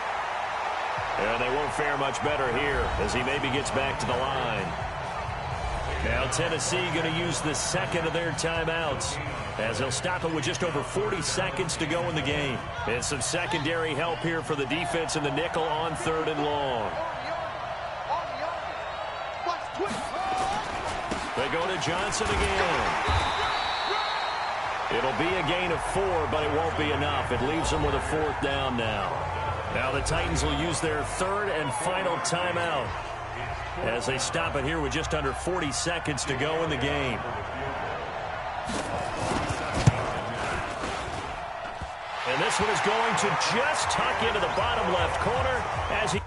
And they won't fare much better here as he maybe gets back to the line. Now Tennessee going to use the second of their timeouts as they'll stop it with just over 40 seconds to go in the game. And some secondary help here for the defense in the nickel on 3rd and long. They go to Johnson again. It'll be a gain of 4, but it won't be enough. It leaves them with a 4th down now. Now the Titans will use their 3rd and final timeout as they stop it here with just under 40 seconds to go in the game. And this one is going to just tuck into the bottom left corner as he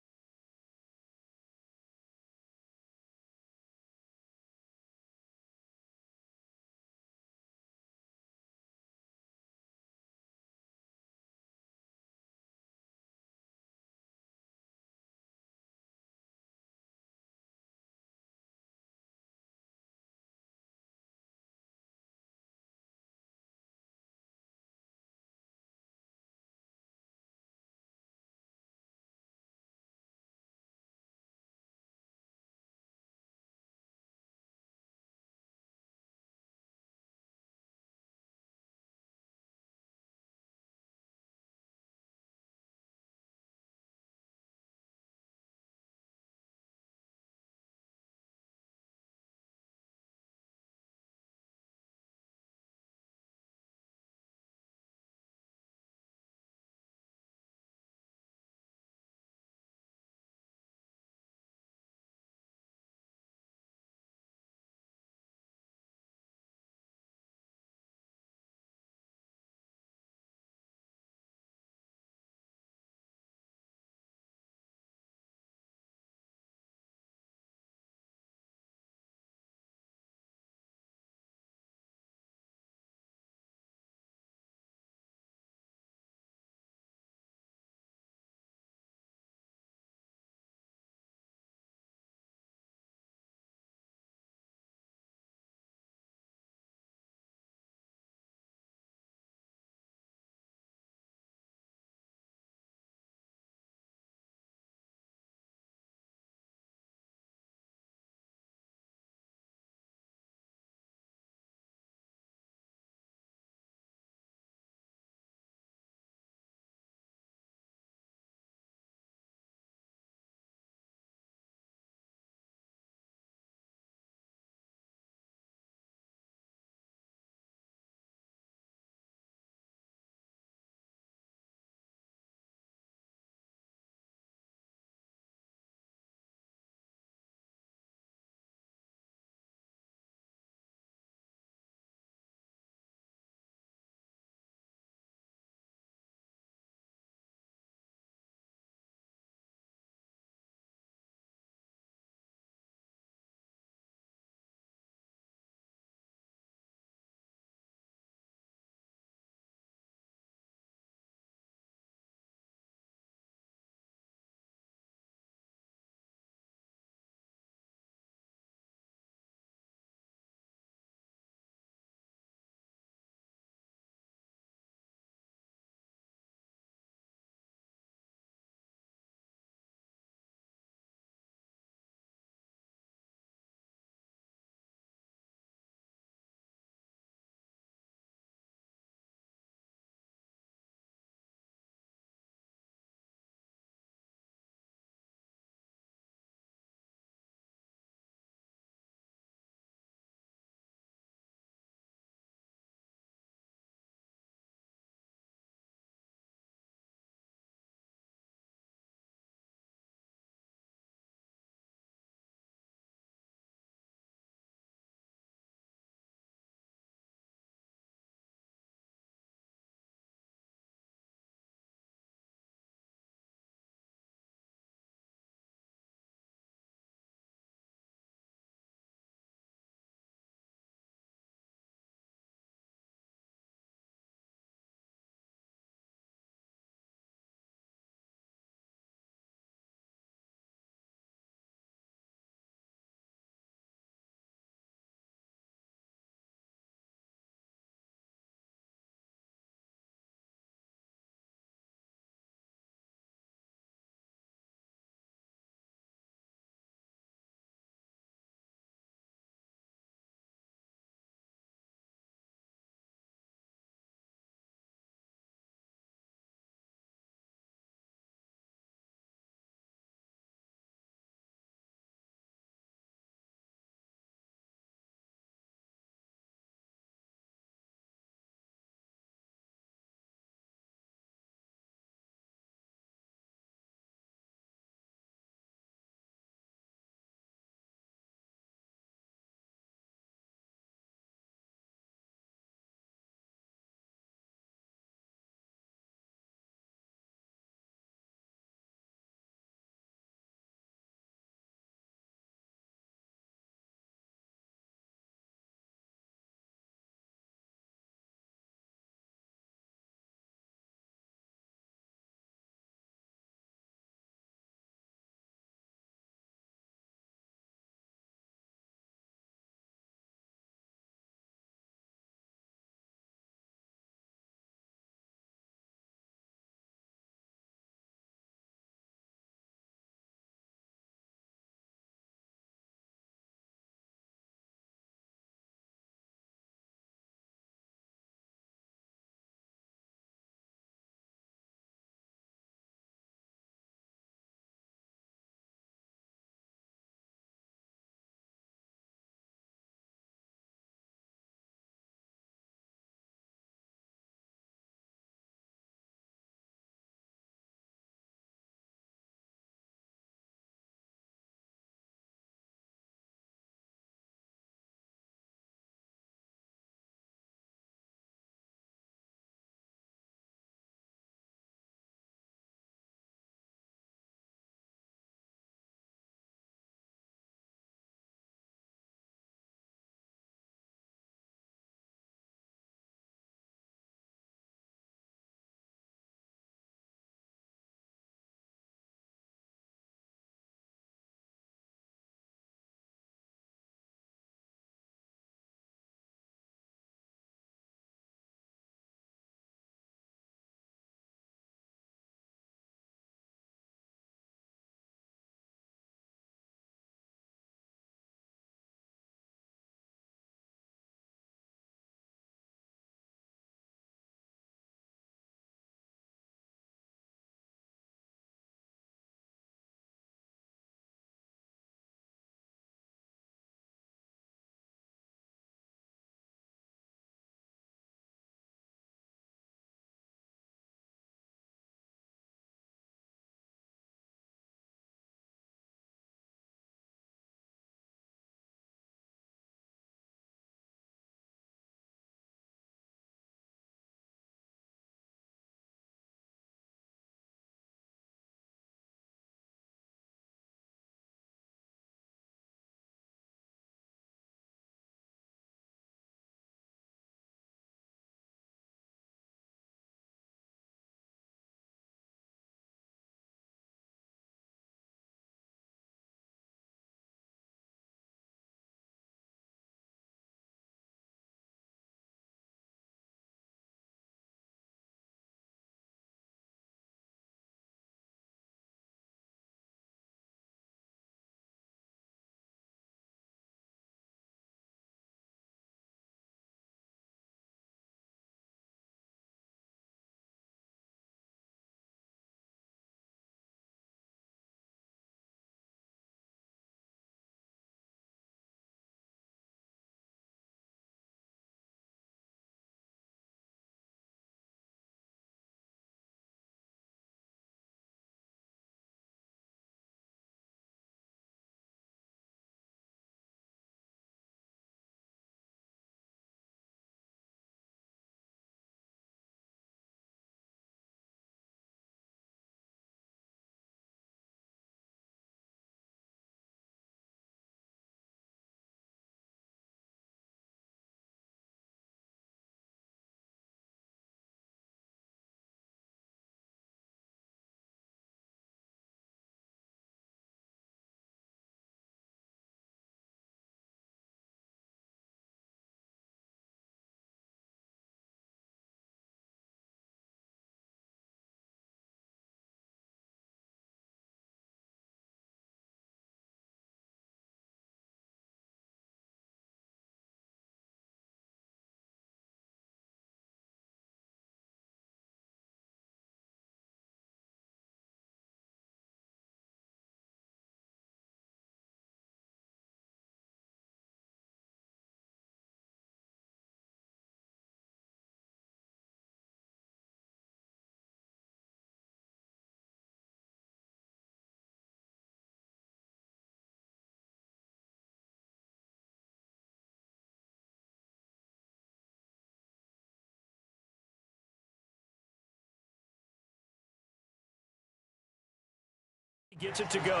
Gets it to go.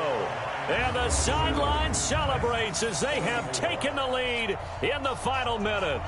And the sideline celebrates as they have taken the lead in the final minute.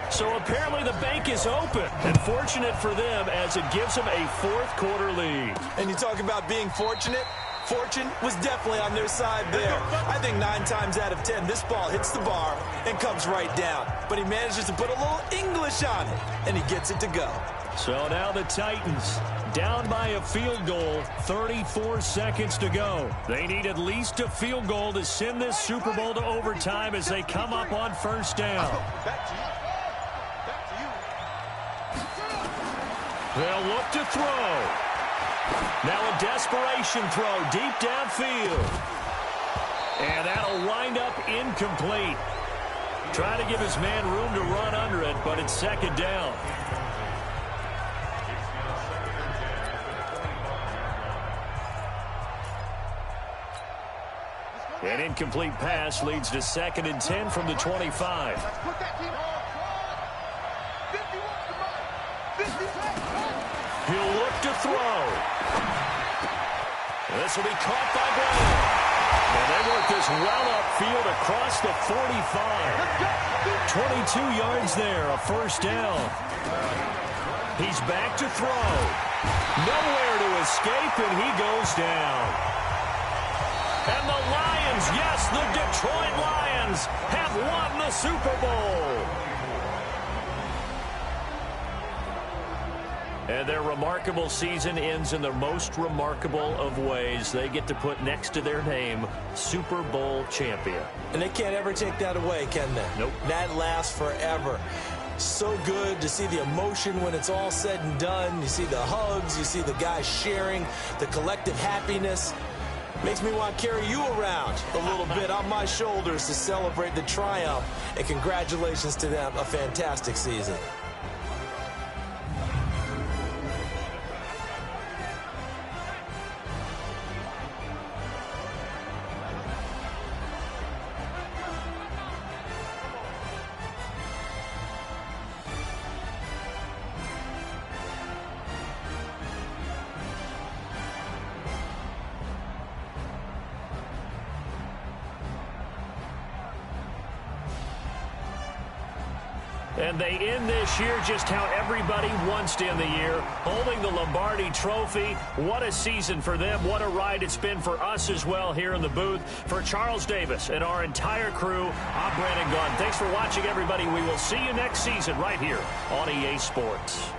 So apparently the bank is open, and fortunate for them as it gives them a fourth-quarter lead. And you talk about being fortunate. Fortune was definitely on their side there. I think 9 times out of 10, this ball hits the bar and comes right down. But he manages to put a little English on it, and he gets it to go. So now the Titans down by a field goal, 34 seconds to go. They need at least a field goal to send this Super Bowl to overtime as they come up on first down. They'll look to throw. Now a desperation throw deep downfield. And that'll wind up incomplete. Trying to give his man room to run under it, but it's second down. An incomplete pass leads to 2nd and 10 from the 25. He'll look to throw. This will be caught by Brown. And they work this well upfield across the 45. 22 yards there, a first down. He's back to throw. Nowhere to escape, and he goes down. And the Lions, yes, the Detroit Lions have won the Super Bowl. And their remarkable season ends in the most remarkable of ways. They get to put next to their name, Super Bowl champion. And they can't ever take that away, can they? Nope. That lasts forever. So good to see the emotion when it's all said and done. You see the hugs, you see the guys sharing, the collective happiness. Makes me want to carry you around a little bit on my shoulders to celebrate the triumph. And congratulations to them, a fantastic season. And they end this year just how everybody wants to end the year, holding the Lombardi Trophy. What a season for them. What a ride it's been for us as well here in the booth. For Charles Davis and our entire crew, I'm Brandon Gaudin. Thanks for watching, everybody. We will see you next season right here on EA Sports.